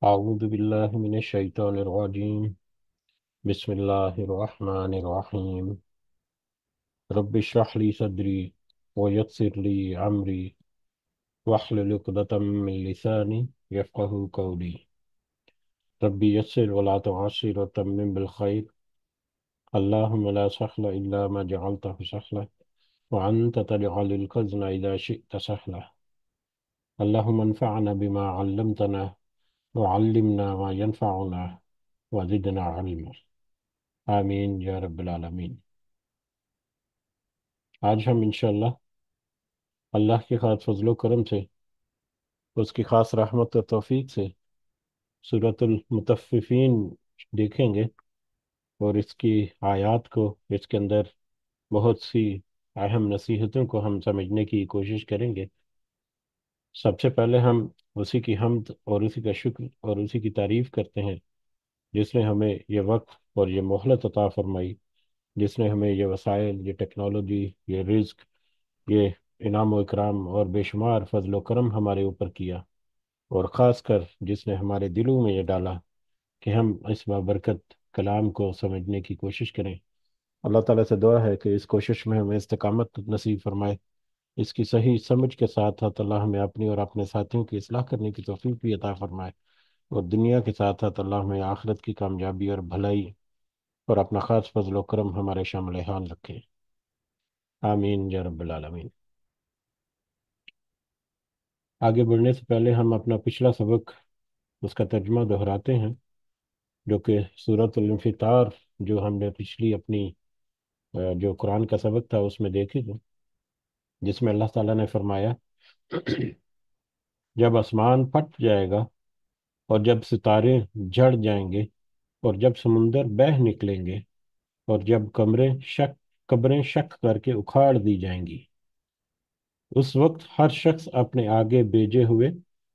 أعوذ بالله من الشيطان الرجيم. بسم الله الرحمن الرحيم. رب اشرح لي صدري ويسر لي أمري واحلل عقدة من لساني يفقه قولي. ربي يسر ولا تعسر وتمم بالخير. اللهم لا سهل إلا ما جعلته سهلا وأنت تجعل الحزن إذا شئت سهلا. اللهم انفعنا بما علمتنا وعلمنا ما ينفعنا وزدنا علما. آمین یا رب العالمین۔ آج ہم انشاءاللہ اللہ کے خاص فضل و کرم سے، اس کی خاص رحمت و توفیق سے سورۃ المطففین دیکھیں گے، اور اس کی آیات کو، اس کے اندر بہت سی اہم نصیحتوں کو ہم سمجھنے کی کوشش کریں گے۔ سب سے پہلے ہم اسی کی حمد اور اسی کا شکر اور اسی کی تعریف کرتے ہیں جس نے ہمیں یہ وقت اور یہ مہلت عطا فرمائی، جس نے ہمیں یہ وسائل، یہ ٹیکنالوجی، یہ رزق، یہ انعام و اکرام اور بے شمار فضل و کرم ہمارے اوپر کیا، اور خاص کر جس نے ہمارے دلوں میں یہ ڈالا کہ ہم اس بابرکت کلام کو سمجھنے کی کوشش کریں۔ اللہ تعالیٰ سے دعا ہے کہ اس کوشش میں ہمیں استقامت نصیب فرمائے، اس کی صحیح سمجھ کے ساتھ ساتھ اللہ ہمیں اپنی اور اپنے ساتھیوں کی اصلاح کرنے کی توفیق بھی عطا فرمائے، اور دنیا کے ساتھ ساتھ اللہ ہمیں آخرت کی کامیابی اور بھلائی اور اپنا خاص فضل و کرم ہمارے شامل حال رکھے۔ آمین یا رب العالمین۔ آگے بڑھنے سے پہلے ہم اپنا پچھلا سبق، اس کا ترجمہ دہراتے ہیں، جو کہ سورۃ الانفطار، جو ہم نے پچھلی اپنی جو قرآن کا سبق تھا اس میں دیکھی تھی، جس میں اللہ تعالیٰ نے فرمایا جب آسمان پھٹ جائے گا، اور جب ستارے جھڑ جائیں گے، اور جب سمندر بہہ نکلیں گے، اور جب قبریں شک کر کے اکھاڑ دی جائیں گی، اس وقت ہر شخص اپنے آگے بھیجے ہوئے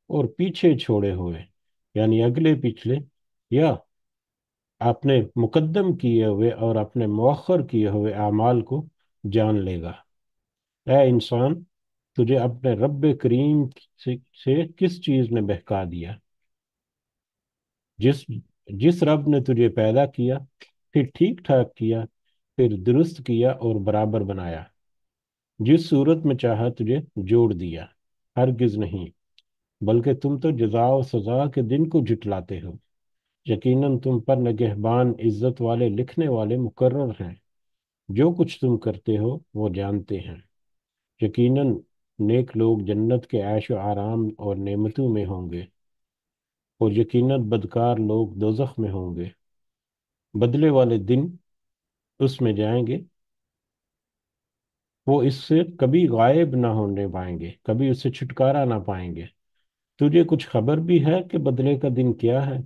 اور پیچھے چھوڑے ہوئے، یعنی اگلے پچھلے یا اپنے مقدم کیے ہوئے اور اپنے مؤخر کیے ہوئے اعمال کو جان لے گا۔ اے انسان، تجھے اپنے رب کریم سے کس چیز نے بہکا دیا؟ جس جس رب نے تجھے پیدا کیا، پھر ٹھیک ٹھاک کیا، پھر درست کیا اور برابر بنایا، جس صورت میں چاہا تجھے جوڑ دیا۔ ہرگز نہیں، بلکہ تم تو جزا و سزا کے دن کو جھٹلاتے ہو۔ یقیناً تم پر نگہبان، عزت والے، لکھنے والے مقرر ہیں۔ جو کچھ تم کرتے ہو وہ جانتے ہیں۔ یقیناً نیک لوگ جنت کے عیش و آرام اور نعمتوں میں ہوں گے، اور یقیناً بدکار لوگ دوزخ میں ہوں گے۔ بدلے والے دن اس میں جائیں گے، وہ اس سے کبھی غائب نہ ہونے پائیں گے، کبھی اس سے چھٹکارا نہ پائیں گے۔ تجھے کچھ خبر بھی ہے کہ بدلے کا دن کیا ہے؟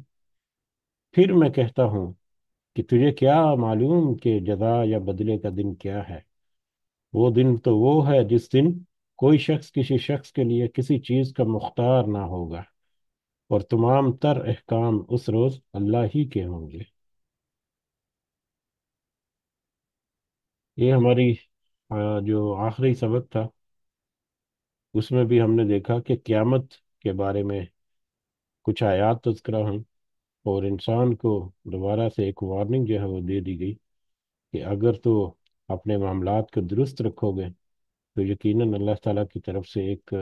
پھر میں کہتا ہوں کہ تجھے کیا معلوم کہ جزا یا بدلے کا دن کیا ہے؟ وہ دن تو وہ ہے جس دن کوئی شخص کسی شخص کے لیے کسی چیز کا مختار نہ ہوگا، اور تمام تر احکام اس روز اللہ ہی کے ہوں گے۔ یہ ہماری جو آخری سبق تھا، اس میں بھی ہم نے دیکھا کہ قیامت کے بارے میں کچھ آیات تذکرہ ہم، اور انسان کو دوبارہ سے ایک وارننگ جو ہے وہ دے دی گئی کہ اگر تو اپنے معاملات کو درست رکھو گے تو یقیناً اللہ تعالیٰ کی طرف سے ایک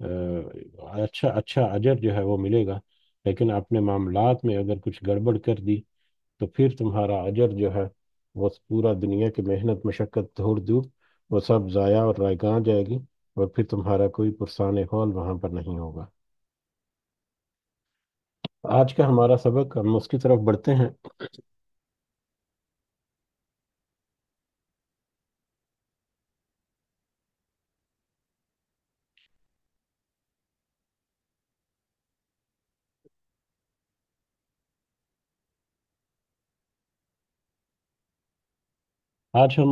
اچھا اچھا اجر جو ہے وہ ملے گا، لیکن اپنے معاملات میں اگر کچھ گڑبڑ کر دی تو پھر تمہارا اجر جو ہے وہ پورا دنیا کی محنت مشقت دھوڑ دور وہ سب ضائع اور رائگاں جائے گی، اور پھر تمہارا کوئی پرسان حال وہاں پر نہیں ہوگا۔ آج کا ہمارا سبق، ہم اس کی طرف بڑھتے ہیں۔ آج ہم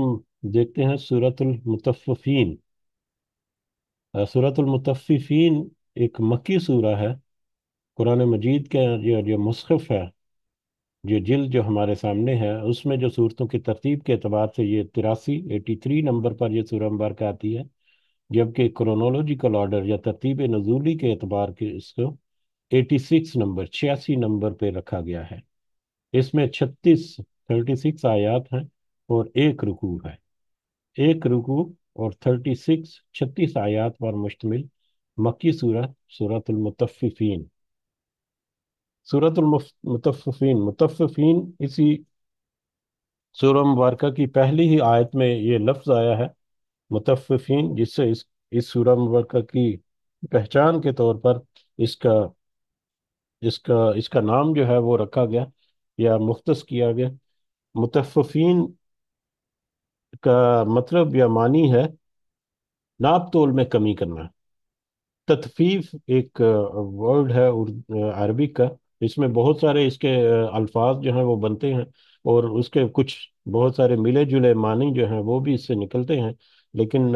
دیکھتے ہیں سورۃ المطففین۔ سورۃ المطففین ایک مکی سورہ ہے۔ قرآن مجید کے جو مصحف ہے، جو جلد جو ہمارے سامنے ہے، اس میں جو صورتوں کی ترتیب کے اعتبار سے یہ 83 نمبر پر یہ سورہ مبارکہ آتی ہے، جبکہ کرونولوجیکل آرڈر یا ترتیب نزولی کے اعتبار کے اس کو 86 नंबर 86 नंबर पे रखा गया है। इसमें 36 आयात हैं और एक रुकू है। एक रुकू और 36 आयात पर मुश्तमिल मक्की सूरत सूरतुल मुतफ्फिफीन। सूरतुल मुतफ्फिफीन, मुतफ्फिफीन इसी सूरह मुबारका की पहली ही आयत में ये लफ्ज आया है मुतफ्फिफीन, जिससे इस सूरह मुबारका की पहचान के तौर पर इसका इसका इसका नाम जो है वो रखा गया या मुख्तस किया गया। मुतफ्फिफीन का मतलब या मानी है नाप तोल में कमी करना। तथफीफ एक वर्ड है अरबी का। इसमें बहुत सारे इसके अल्फाज जो हैं वो बनते हैं, और उसके कुछ बहुत सारे मिले जुले मानी जो हैं वो भी इससे निकलते हैं। लेकिन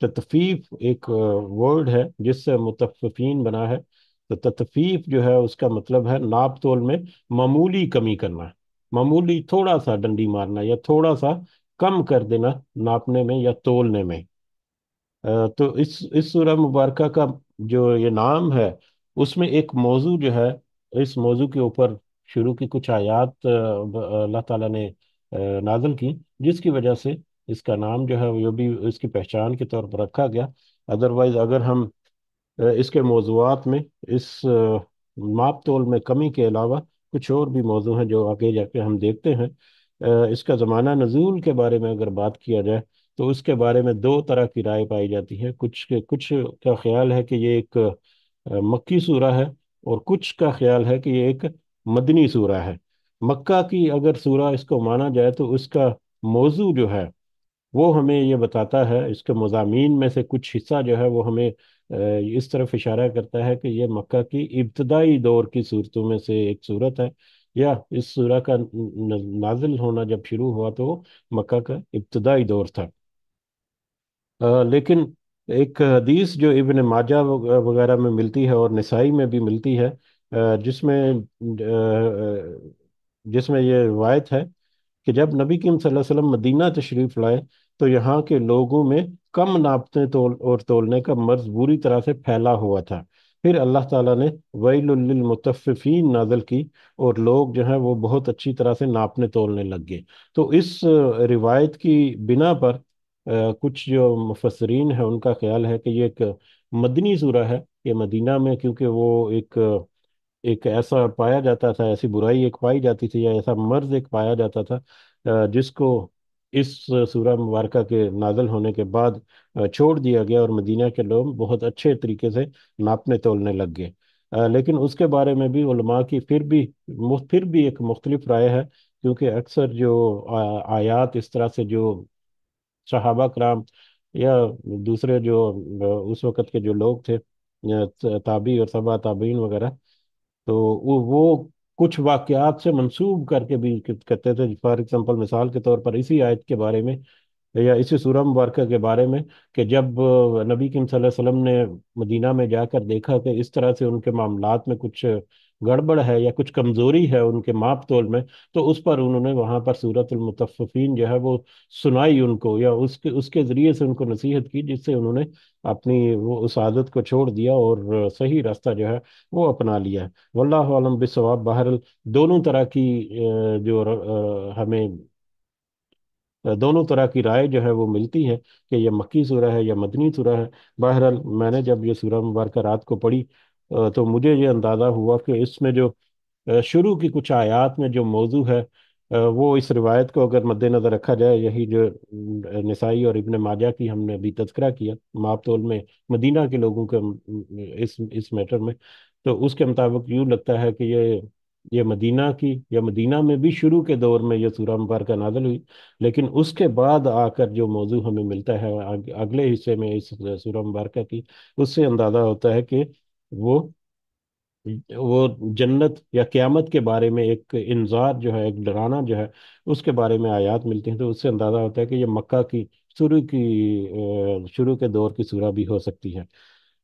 तथफीफ एक वर्ड है जिससे मुतफ्फिफीन बना है। तो तथफीफ जो है उसका मतलब है नाप तोल में मामूली कमी करना, मामूली थोड़ा सा डंडी मारना या थोड़ा सा कम कर देना नापने में या तोलने में। तो इस सूरह मुबारका का जो ये नाम है, उसमें एक मौजू जो है, इस मौजू के ऊपर शुरू की कुछ आयत अल्लाह ताला ने नाज़िल की, जिसकी वजह से इसका नाम जो है वो भी इसकी पहचान के तौर पर रखा गया। अदरवाइज अगर हम इसके मौज़ूआत में इस माप तोल में कमी के अलावा कुछ और भी मौजू हैं जो आगे जाके हम देखते हैं। इसका ज़माना नज़ूल के बारे में अगर बात किया जाए तो उसके बारे में दो तरह की राय पाई जाती है। कुछ का ख्याल है कि ये एक मक्की सूरा है, और कुछ का ख्याल है कि ये एक मदनी सूरा है। मक्का की अगर सूरा इसको माना जाए तो उसका मौजू जो है वो हमें ये बताता है, इसके मज़ामीन में से कुछ हिस्सा जो है वो हमें इस तरफ इशारा करता है कि ये मक्का की इब्तदाई दौर की सूरतों में से एक सूरत है, या इस सूरह का नाजिल होना जब शुरू हुआ तो वो मक्का का इब्तदाई दौर था। लेकिन एक हदीस जो इब्न माजा वगैरह में मिलती है और निसाई में भी मिलती है, जिसमें ये रिवायत है कि जब नबी करीम सल्लल्लाहु अलैहि वसल्लम मदीना तशरीफ लाए तो यहाँ के लोगों में कम नापते तोलने का मर्ज बुरी तरह से फैला हुआ था। फिर अल्लाह ताला ने वैलुल लिल मुतफ्फिफीन नाज़िल की, और लोग जो हैं वो बहुत अच्छी तरह से नापने तोलने लग गए। तो इस रिवायत की बिना पर कुछ जो मुफस्सिरीन है उनका ख्याल है कि ये एक मदनी सूरा है। ये मदीना में, क्योंकि वो एक ऐसा पाया जाता था, ऐसी बुराई एक पाई जाती थी या ऐसा मर्ज एक पाया जाता था जिसको इस सूरह मुबारका के नाज़िल होने के बाद छोड़ दिया गया, और मदीना के लोग बहुत अच्छे तरीके से नापने तोलने लग गए। लेकिन उसके बारे में भी उलमा की फिर भी एक मुख्तलिफ राय है, क्योंकि अक्सर जो आयात इस तरह से जो सहाबा कराम या दूसरे जो उस वक़्त के जो लोग थे, ताबी और सबा ताबीन वगैरह, तो वो कुछ वाकयात से मंसूब करके भी कहते थे। फॉर एग्जांपल मिसाल के तौर पर इसी आयत के बारे में या इसी सूरह मुबारक के बारे में, कि जब नबी करीम सल्लल्लाहु अलैहि वसल्लम ने मदीना में जाकर देखा कि इस तरह से उनके मामलात में कुछ गड़बड़ है या कुछ कमजोरी है उनके माप तोल में, तो उस पर उन्होंने वहां पर सूरतुल मुतफ्फिफीन जो है वो सुनाई उनको, या उसके उसके जरिए से उनको नसीहत की, जिससे उन्होंने अपनी वो उस आदत को छोड़ दिया और सही रास्ता जो है वो अपना लिया है। वल्लाहु आलम बिस्सवाब। बहरहाल दोनों तरह की हमें दोनों तरह की राय जो है वो मिलती है कि ये मक्की सूरह है या मदनी सूरह है। बहरहाल मैंने जब ये सूरह मुबारक रात को पढ़ी तो मुझे ये अंदाज़ा हुआ कि इसमें जो शुरू की कुछ आयत में जो मौजू है, वो इस रिवायत को अगर मद्देनजर रखा जाए, यही जो निसाई और इब्न माजा की हमने अभी तज़किरा किया माप तोल में मदीना के लोगों के इस मैटर में, तो उसके मुताबिक यूँ लगता है कि ये मदीना की या मदीना में भी शुरू के दौर में ये सूरह मुबारक नाज़िल हुई। लेकिन उसके बाद आकर जो मौजू हमें मिलता है अगले हिस्से में इस सूरह मुबारक की, उससे अंदाज़ा होता है कि वो वो जन्नत या क़यामत के बारे में एक इंजार जो है, एक डराना जो है, उसके बारे में आयात मिलती हैं। तो उससे अंदाज़ा होता है कि ये मक्का की शुरू के दौर की सूरह भी हो सकती है।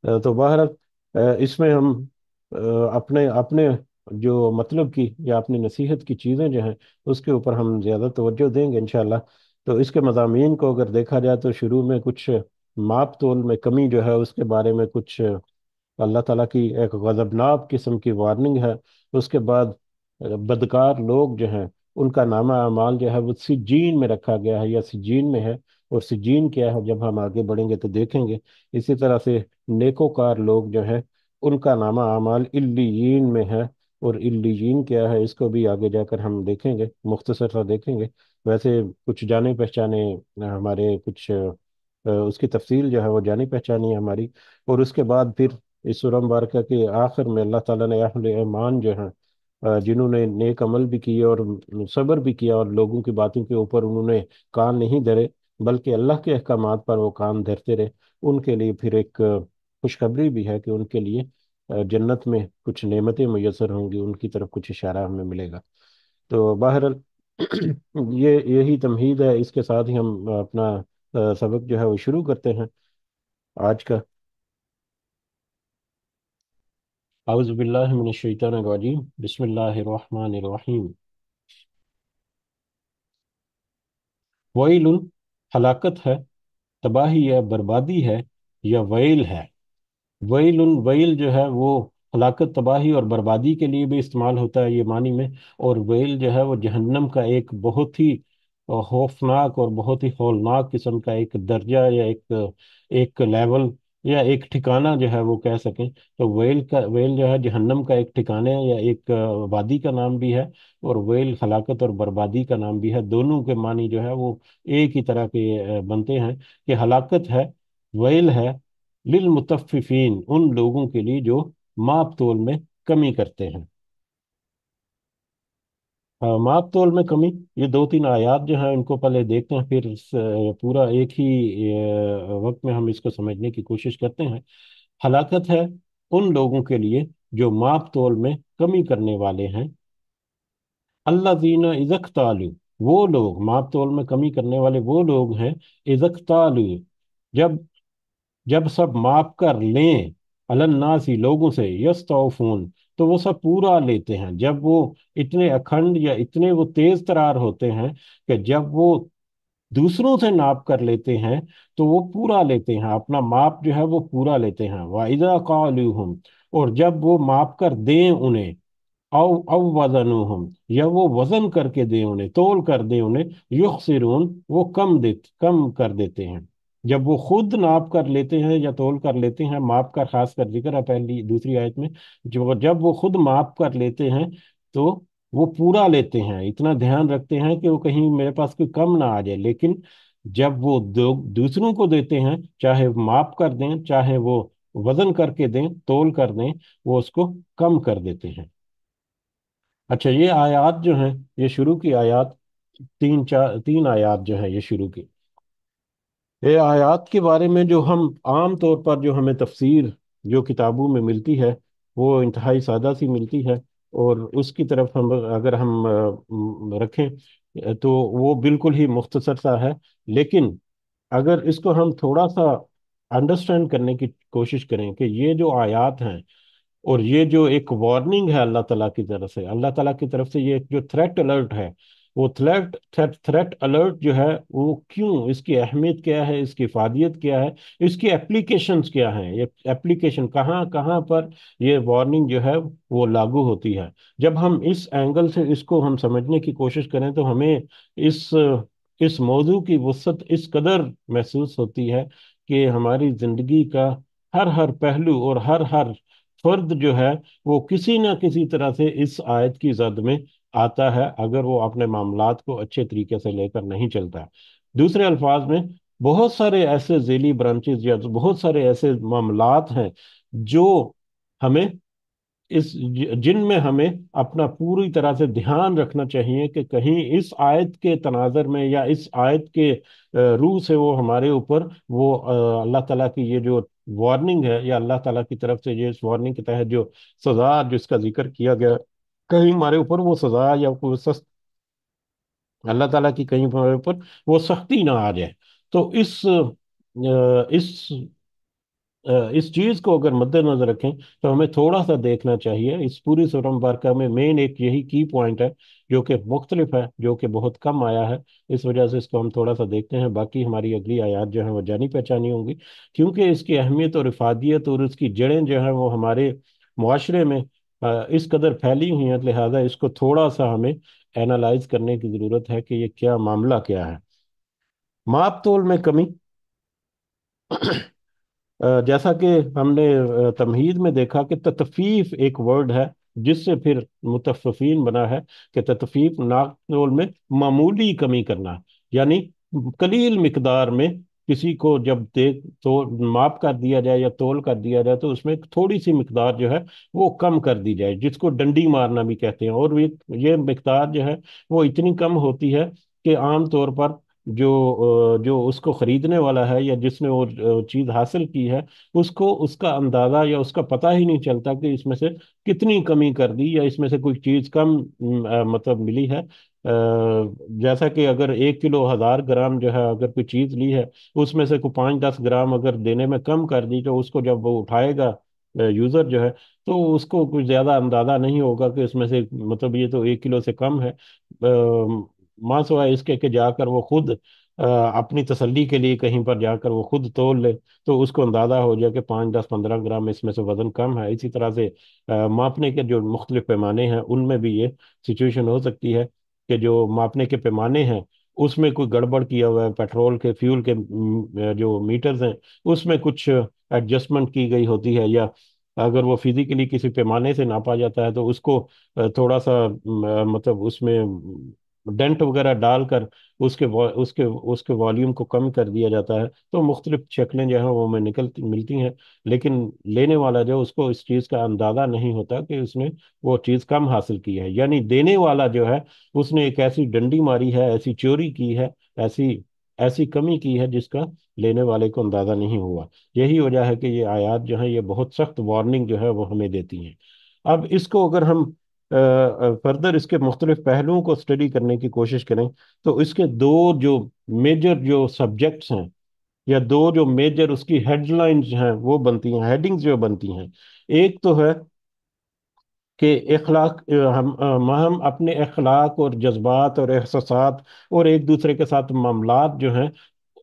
तो बहरहाल इसमें हम अ, अपने अपने जो मतलब की या अपनी नसीहत की चीज़ें जो हैं उसके ऊपर हम ज़्यादा तवज्जो देंगे इंशाल्लाह। तो इसके मज़ामीन को अगर देखा जाए तो शुरू में कुछ माप तोल में कमी जो है उसके बारे में कुछ अल्लाह ताला की एक गज़बनाक किस्म की वार्निंग है। उसके बाद बदकार लोग जो हैं उनका नामा अमाल जो है वो सिज्जीन में रखा गया है या सिज्जीन में है। और सिज्जीन क्या है जब हम आगे बढ़ेंगे तो देखेंगे। इसी तरह से नेकोकार लोग जो हैं उनका नामा अमाल इल्लीयीन में है। और इल्लीयीन क्या है इसको भी आगे जाकर हम देखेंगे, मुख्तसर सा देखेंगे। वैसे कुछ जाने पहचाने हमारे कुछ उसकी तफसील जो है वो जानी पहचानी है हमारी। और उसके बाद फिर इस सूरह मुबारक के आखिर में अल्लाह ताला ने अहले ईमान जो हैं जिन्होंने नेक अमल भी किए और सब्र भी किया और लोगों की बातों के ऊपर उन्होंने कान नहीं धरे, बल्कि अल्लाह के अहकामात पर वो कान धरते रहे, उनके लिए फिर एक खुशखबरी भी है कि उनके लिए जन्नत में कुछ नेमतें मुयसर होंगी, उनकी तरफ कुछ इशारा हमें मिलेगा। तो बहरहाल ये यही तमहीद है। इसके साथ ही हम अपना सबक जो है वो शुरू करते हैं आज का। आउज़ बिल्लाहि मिनश शैतानिर रजीम, बिस्मिल्लाहिर रहमानिर रहीम। वैलुन, हलाकत है, तबाही या बर्बादी है, या वैल है। वैलुन, वैल जो है वो हलाकत, तबाही और बर्बादी के लिए भी इस्तेमाल होता है ये मानी में। और वैल जो है वो जहन्नम का एक बहुत ही खौफनाक और बहुत ही हौलनाक किस्म का एक दर्जा या एक एक लेवल या एक ठिकाना जो है वो कह सकें। तो वेल जो है जहन्नम का एक ठिकाने या एक वादी का नाम भी है। और वेल हलाकत और बर्बादी का नाम भी है। दोनों के मानी जो है वो एक ही तरह के बनते हैं कि हलाकत है, वेल है, लिल मुतफ्फिफीन, उन लोगों के लिए जो माप तोल में कमी करते हैं। माप तोल में कमी, ये दो तीन आयात जो हैं इनको पहले देखते हैं, फिर पूरा एक ही वक्त में हम इसको समझने की कोशिश करते हैं। हलाकत है उन लोगों के लिए जो माप तोल में कमी करने वाले हैं। अल्लाज़ीना इज़क्तालू, वो लोग माप तोल में कमी करने वाले वो लोग हैं। इज़क्तालू, जब जब सब माप कर लें, अलन्नासी, लोगों से, यस्तौफून, तो वो सब पूरा लेते हैं। जब वो इतने अखंड या इतने वो तेज तरार होते हैं कि जब वो दूसरों से नाप कर लेते हैं तो वो पूरा लेते हैं, अपना माप जो है वो पूरा लेते हैं। वाइदा कालूहुम, और जब वो माप कर दें उन्हें, अव वजनुहुम, या वो वजन करके दें उन्हें, तोल कर दें उन्हें, युखसिरून, वो कम कर देते हैं। जब वो खुद नाप कर लेते हैं या तोल कर लेते हैं, माप का खास कर जिक्र है पहली दूसरी आयत में, जो जब वो खुद माप कर लेते हैं तो वो पूरा लेते हैं, इतना ध्यान रखते हैं कि वो कहीं मेरे पास कोई कम ना आ जाए। लेकिन जब वो दूसरों को देते हैं, चाहे माप कर दें चाहे वो वजन करके दें, तोल कर दें, वो उसको कम कर देते हैं। अच्छा, ये आयात जो हैं, ये शुरू की आयात, तीन आयात जो हैं ये शुरू की, ये आयात के बारे में जो हम आम तौर पर जो हमें तफसीर जो किताबों में मिलती है वो इंतहाई सादा सी मिलती है। और उसकी तरफ हम अगर हम रखें तो वो बिल्कुल ही मुख्तसर सा है। लेकिन अगर इसको हम थोड़ा सा अंडरस्टैंड करने की कोशिश करें कि ये जो आयात हैं और ये जो एक वार्निंग है अल्लाह ताला की तरफ से, अल्लाह ताला की तरफ से ये जो थ्रेट अलर्ट है, वो थ्रेट अलर्ट जो है वो क्यों, इसकी अहमियत क्या है, इसकी इफादियत क्या है, इसकी एप्लीकेशंस क्या हैं, ये एप्लीकेशन कहाँ कहाँ पर ये वार्निंग जो है वो लागू होती है। जब हम इस एंगल से इसको हम समझने की कोशिश करें तो हमें इस इस मौजू की वसअत इस कदर महसूस होती है कि हमारी जिंदगी का हर हर पहलू और हर हर फर्द जो है वो किसी ना किसी तरह से इस आयत की जद में आता है, अगर वो अपने मामलात को अच्छे तरीके से लेकर नहीं चलता है। दूसरे अल्फाज में, बहुत सारे ऐसे झेली ब्रांचेस या तो बहुत सारे ऐसे मामलात हैं जो हमें जिनमें हमें अपना पूरी तरह से ध्यान रखना चाहिए कि कहीं इस आयत के तनाजर में या इस आयत के रूह से वो हमारे ऊपर वो अल्लाह ताला की ये जो वार्निंग है या अल्लाह ताला की तरफ से ये इस वार्निंग के तहत जो सजा जिसका जिक्र किया गया, कहीं हमारे ऊपर वो सजा या कोई अल्लाह ताला की कहीं हमारे ऊपर वो सख्ती ना आ जाए। तो इस इस चीज को अगर मद्देनजर रखें तो हमें थोड़ा सा देखना चाहिए। इस पूरी सूरह मुबारका में मेन एक यही की पॉइंट है जो कि मुख्तलिफ है, जो कि बहुत कम आया है। इस वजह से इसको हम थोड़ा सा देखते हैं, बाकी हमारी अगली आयत जो है वो जानी पहचानी होंगी, क्योंकि इसकी अहमियत और इफादियत और इसकी जड़ें जो है वो हमारे मुआशरे में इस कदर फैली हुई हैं, लिहाजा इसको थोड़ा सा हमें एनालाइज करने की ज़रूरत है कि ये क्या मामला क्या है। माप तोल में कमी, जैसा कि हमने तमहीद में देखा कि ततफीफ एक वर्ड है जिससे फिर मुतफ्फिफीन बना है, कि ततफीफ नाक में मामूली कमी करना, यानी कलील मिकदार में किसी को जब देख तो माप कर दिया जाए या तोल कर दिया जाए तो उसमें थोड़ी सी मिकदार जो है वो कम कर दी जाए, जिसको डंडी मारना भी कहते हैं। और ये मिकदार जो है वो इतनी कम होती है कि आम तौर पर जो उसको खरीदने वाला है या जिसने वो चीज हासिल की है, उसको उसका अंदाजा या उसका पता ही नहीं चलता कि इसमें से कितनी कमी कर दी या इसमें से कोई चीज कम मतलब मिली है। जैसा कि अगर 1 किलो 1000 ग्राम जो है अगर कोई चीज ली है, उसमें से कोई 5-10 ग्राम अगर देने में कम कर दी, तो उसको जब वो उठाएगा यूजर जो है, तो उसको कुछ ज्यादा अंदाजा नहीं होगा कि इसमें से मतलब ये तो 1 किलो से कम है। माँ सिवाय इसके कि जाकर वो खुद अपनी तसल्ली के लिए कहीं पर जाकर वो खुद तोल ले, तो उसको अंदाजा हो जाए कि 5-10-15 ग्राम इसमें से वजन कम है। इसी तरह से मापने के जो मुख्तलिफ पैमाने हैं उनमें भी ये सिचुएशन हो सकती है कि जो मापने के पैमाने हैं उसमें कोई गड़बड़ किया हुआ है, पेट्रोल के फ्यूल के जो मीटर्स हैं उसमें कुछ एडजस्टमेंट की गई होती है, या अगर वो फिजिकली किसी पैमाने से नापा जाता है तो उसको थोड़ा सा मतलब उसमें डेंट वगैरह डालकर उसके उसके वॉल्यूम को कम कर दिया जाता है, तो मुख्तलिफ शक्लें जो हैं वो हमें निकलती मिलती हैं। लेकिन लेने वाला जो उसको इस चीज़ का अंदाज़ा नहीं होता कि उसने वो चीज़ कम हासिल की है, यानी देने वाला जो है उसने एक ऐसी डंडी मारी है, ऐसी चोरी की है, ऐसी ऐसी कमी की है जिसका लेने वाले को अंदाज़ा नहीं हुआ। यही वजह है कि ये आयत जो है ये बहुत सख्त वार्निंग जो है वो हमें देती हैं। अब इसको अगर हम फर्दर इसके मुख्तलिफ पहलुओं को स्टडी करने की कोशिश करें, तो इसके दो जो मेजर जो सब्जेक्ट्स हैं या दो जो मेजर उसकी हेडलाइंस हैं वो बनती हैं, हेडिंग्स जो बनती हैं। एक तो है कि इखलाक, हम अपने अखलाक और जज्बात और एहसासात और एक दूसरे के साथ मामलात जो हैं,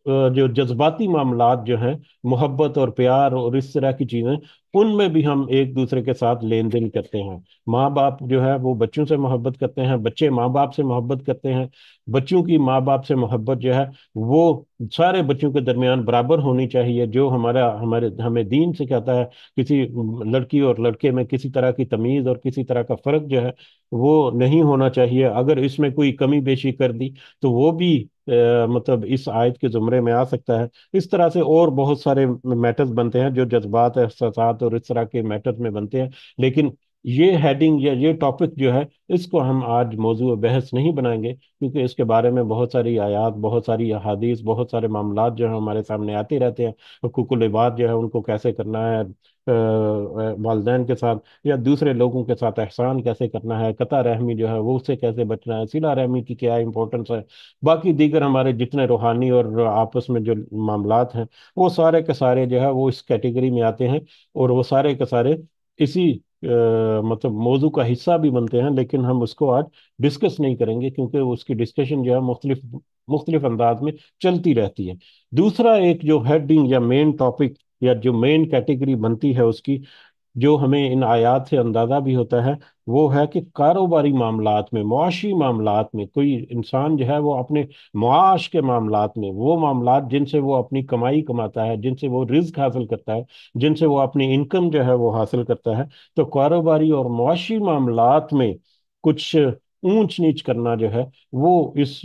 जो जज्बाती मामलात जो हैं, मोहब्बत और प्यार और इस तरह की चीज़ें, उनमें भी हम एक दूसरे के साथ लेन देन करते हैं। माँ बाप जो है वो बच्चों से मोहब्बत करते हैं, बच्चे माँ बाप से मोहब्बत करते हैं, बच्चों की माँ बाप से मोहब्बत जो है वो सारे बच्चों के दरमियान बराबर होनी चाहिए। जो हमारा हमारे हमें दीन से कहता है किसी लड़की और लड़के में किसी तरह की तमीज़ और किसी तरह का फ़र्क जो है वो नहीं होना चाहिए। अगर इसमें कोई कमी बेशी कर दी तो वो भी मतलब इस आयत के जुमरे में आ सकता है। इस तरह से और बहुत सारे मैटर्स बनते हैं जो जज्बात एहसासात और इस तरह के मैटर्स में बनते हैं। लेकिन ये हेडिंग या ये टॉपिक जो है इसको हम आज मौजू बहस नहीं बनाएंगे, क्योंकि इसके बारे में बहुत सारी आयात, बहुत सारी अहादीस, बहुत सारे मामलात जो है हमारे सामने आते रहते हैं। हुकूकुल इबाद जो है उनको कैसे करना है, वालदैन के साथ या दूसरे लोगों के साथ एहसान कैसे करना है, कता रहमी जो है वो उससे कैसे बचना है, सिला रहमी की क्या इंपॉर्टेंस है, बाकी दीगर हमारे जितने रूहानी और आपस में जो मामलात हैं वो सारे के सारे जो है वो इस कैटेगरी में आते हैं। और वो सारे के सारे इसी मतलब मौजू का हिस्सा भी बनते हैं, लेकिन हम उसको आज डिस्कस नहीं करेंगे क्योंकि उसकी डिस्कशन जो है मुख्तलिफ मुख्तलिफ अंदाज में चलती रहती है। दूसरा एक जो हेडिंग या मेन टॉपिक या जो मेन कैटेगरी बनती है उसकी, जो हमें इन आयात से अंदाजा भी होता है, वो है कि कारोबारी मामलात में, मुआशी मामलात में, कोई इंसान जो है वो अपने मुआश के मामलात में, वो मामलात जिनसे वो अपनी कमाई कमाता है, जिनसे वो रिज्क हासिल करता है, जिनसे वो अपनी इनकम जो है वो हासिल करता है, तो कारोबारी और मुआशी मामलात में कुछ ऊंच नीच करना जो है वो इस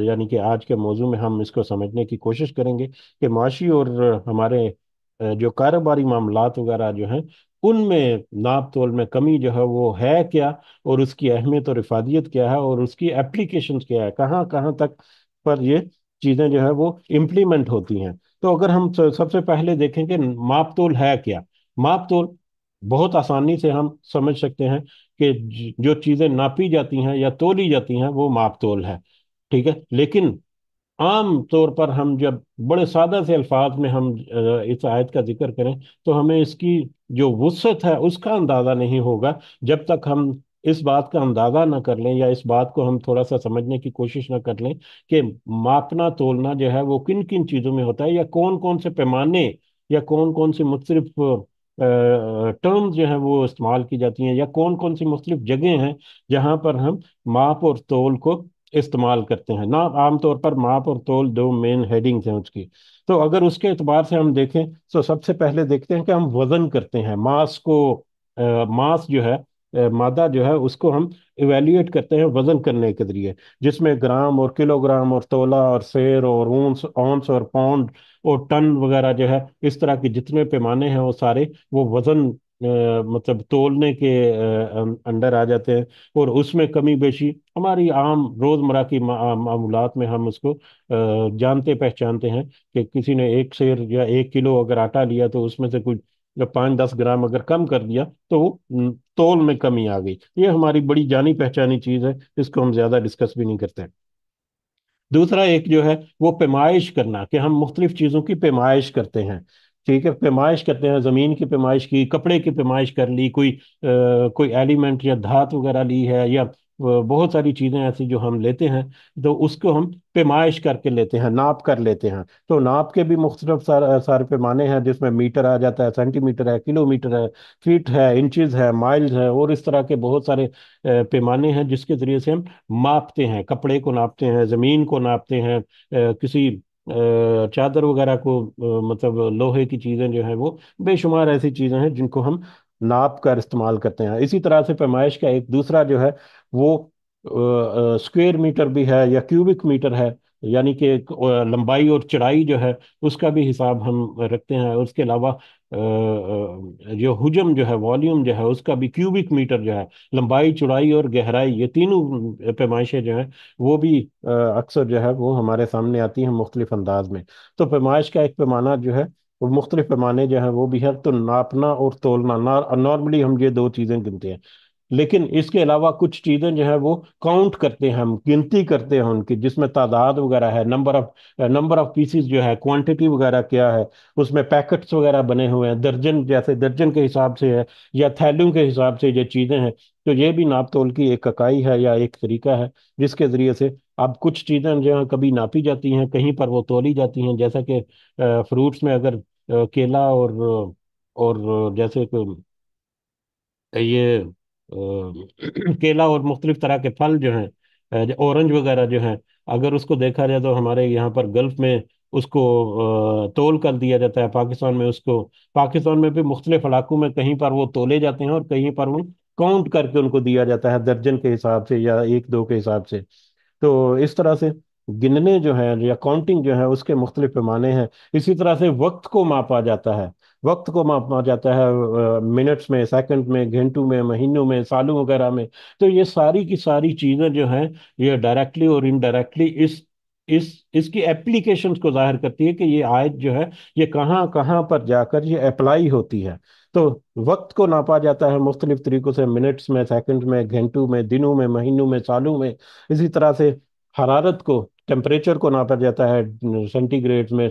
यानी कि आज के मौजू में हम इसको समझने की कोशिश करेंगे कि मुआशी और हमारे जो कारोबारी मामलात वगैरह जो हैं उनमें नाप तोल में कमी जो है वो है क्या, और उसकी अहमियत और इफादियत क्या है, और उसकी एप्लीकेशंस क्या है, कहाँ कहाँ तक पर ये चीज़ें जो है वो इम्प्लीमेंट होती हैं। तो अगर हम सबसे पहले देखें कि माप तोल है क्या। माप तोल बहुत आसानी से हम समझ सकते हैं कि जो चीज़ें नापी जाती हैं या तोली जाती हैं वो माप तोल है। ठीक है, लेकिन عام طور پر ہم جب بڑے سادہ سے الفاظ میں ہم اس آیت کا ذکر کریں تو ہمیں اس کی جو وسعت ہے اس کا اندازہ نہیں ہوگا جب تک ہم اس بات کا اندازہ نہ کر لیں یا اس بات کو ہم تھوڑا سا سمجھنے کی کوشش نہ کر لیں کہ ماپنا تولنا جو ہے وہ کن کن چیزوں میں ہوتا ہے، یا کون کون سے پیمانے یا کون کون سے مختلف ٹرمز جو ہیں وہ استعمال کی جاتی ہیں، یا کون کون سی مختلف جگہیں ہیں جہاں پر ہم ماپ اور تول کو استعمال کرتے ہیں نا۔ عام طور پر ماپ اور تول دو مین ہیڈنگز ہیں اس کی۔ تو اگر اس کے اعتبار سے ہم دیکھیں تو سب سے پہلے دیکھتے ہیں کہ ہم وزن کرتے ہیں ماس کو، ماس جو ہے، مادہ جو ہے اس کو ہم ایویلیویٹ کرتے ہیں وزن کرنے کے ذریعے، جس میں گرام اور کلو گرام اور تولہ اور سیر اور اونس اور پاؤنڈ اور ٹن وغیرہ جو ہے، اس طرح کے جتنے پیمانے ہیں وہ سارے وہ وزن مطلب تولنے کے انڈر آ جاتے ہیں۔ اور اس میں کمی بیشی ہماری عام روزمرہ کی معمولات میں ہم اس کو جانتے پہچانتے ہیں کہ کسی نے ایک سیر یا ایک کلو اگر آٹا لیا تو اس میں سے کچھ 5-10 گرام اگر کم کر دیا تو وہ تول میں کمی آ گئی۔ یہ ہماری بڑی جانی پہچانی چیز ہے، اس کو ہم زیادہ ڈسکس بھی نہیں کرتے ہیں۔ دوسرا ایک جو ہے وہ پیمائش کرنا، کہ ہم مختلف چیزوں کی پیمائش کرتے ہیں، ٹھیک ہے، پیمائش کرتے ہیں، زمین کی پیمائش کی، کپڑے کی پیمائش کر لی، کوئی ایلیمنٹ یا دھات وغیرہ لی ہے، یا بہت ساری چیزیں ایسی جو ہم لیتے ہیں تو اس کو ہم پیمائش کر کے لیتے ہیں، ناپ کر لیتے ہیں۔ تو ناپ کے بھی مختلف سارے پیمانے ہیں، جس میں میٹر آ جاتا ہے، سینٹی میٹر ہے، کلو میٹر ہے، فیٹ ہے، انچز ہے، مائلز ہے، اور اس طرح کے بہت سارے پیمانے ہیں جس کے ذریعے سے ہم ماپتے ہیں، کپڑے کو ناپتے ہیں، زمین کو ناپتے ہیں، کسی چادر وغیرہ کو، مطلب لوہے کی چیزیں جو ہیں وہ بے شمار ایسی چیزیں ہیں جن کو ہم ناپ کر استعمال کرتے ہیں۔ اسی طرح سے پیمائش کا ایک دوسرا جو ہے وہ اسکوائر میٹر بھی ہے یا کیوبک میٹر ہے، یعنی کہ لمبائی اور چڑائی جو ہے اس کا بھی حساب ہم رکھتے ہیں۔ اس کے علاوہ جو حجم جو ہے، والیوم جو ہے، اس کا بھی کیوبک میٹر جو ہے، لمبائی چوڑائی اور گہرائی، یہ تینوں پیمائشیں جو ہیں وہ بھی اکثر جو ہے وہ ہمارے سامنے آتی ہیں مختلف انداز میں۔ تو پیمائش کا ایک پیمانہ جو ہے وہ مختلف پیمانے جو ہیں وہ بھی ہے، تو ناپنا اور تولنا، نارملی ہم یہ دو چیزیں گنتے ہیں۔ لیکن اس کے علاوہ کچھ چیزیں جو ہے وہ کاؤنٹ کرتے ہیں، ہم گنتی کرتے ہیں ان کی، جس میں تعداد وغیرہ ہے، نمبر آف پیسز جو ہے، کوانٹٹی وغیرہ کیا ہے، اس میں پیکٹس وغیرہ بنے ہوئے ہیں، درجن جیسے درجن کے حساب سے ہے یا تھیلیوں کے حساب سے یہ چیزیں ہیں۔ تو یہ بھی ناپ تول کی ایک اکائی ہے یا ایک طریقہ ہے جس کے ذریعے سے اب کچھ چیزیں جو ہیں کبھی ناپی جاتی ہیں، کہیں پر وہ تولی جاتی ہیں، جیسا کہ فروٹس میں اگر کیلا اور جیسے کہ یہ کیلا اور مختلف طرح کے پھل جو ہیں، اورنج وغیرہ جو ہیں، اگر اس کو دیکھا جائے تو ہمارے یہاں پر گلف میں اس کو تول کر دیا جاتا ہے، پاکستان میں بھی مختلف علاقوں میں کہیں پر وہ تولے جاتے ہیں اور کہیں پر وہ کاؤنٹ کر کے ان کو دیا جاتا ہے درجن کے حساب سے یا ایک دو کے حساب سے۔ تو اس طرح سے گننے جو ہے یا کاؤنٹنگ جو ہے اس کے مختلف پیمانے ہیں۔ اسی طرح سے وقت کو ماپا جاتا ہے، وقت کو ماپا جاتا ہے منٹس میں، سیکنڈ میں، گھنٹوں میں، مہینوں میں، سالوں وغیرہ میں۔ تو یہ ساری کی ساری چیزیں جو ہیں یہ ڈائریکٹلی اور انڈائریکٹلی اس کی اپلیکیشنز کو ظاہر کرتی ہے کہ یہ آیت جو ہے یہ کہاں کہاں پر جا کر یہ اپلائی ہوتی ہے۔ تو وقت کو ناپا جاتا ہے مختلف طریقوں سے، منٹس میں، سیکنڈ میں، گھنٹوں میں، دنوں میں، مہینوں میں، سالوں میں۔ اسی طرح سے حرارت کو، ٹیمپریچر کو ناپا جاتا ہے سینٹی گریڈز میں،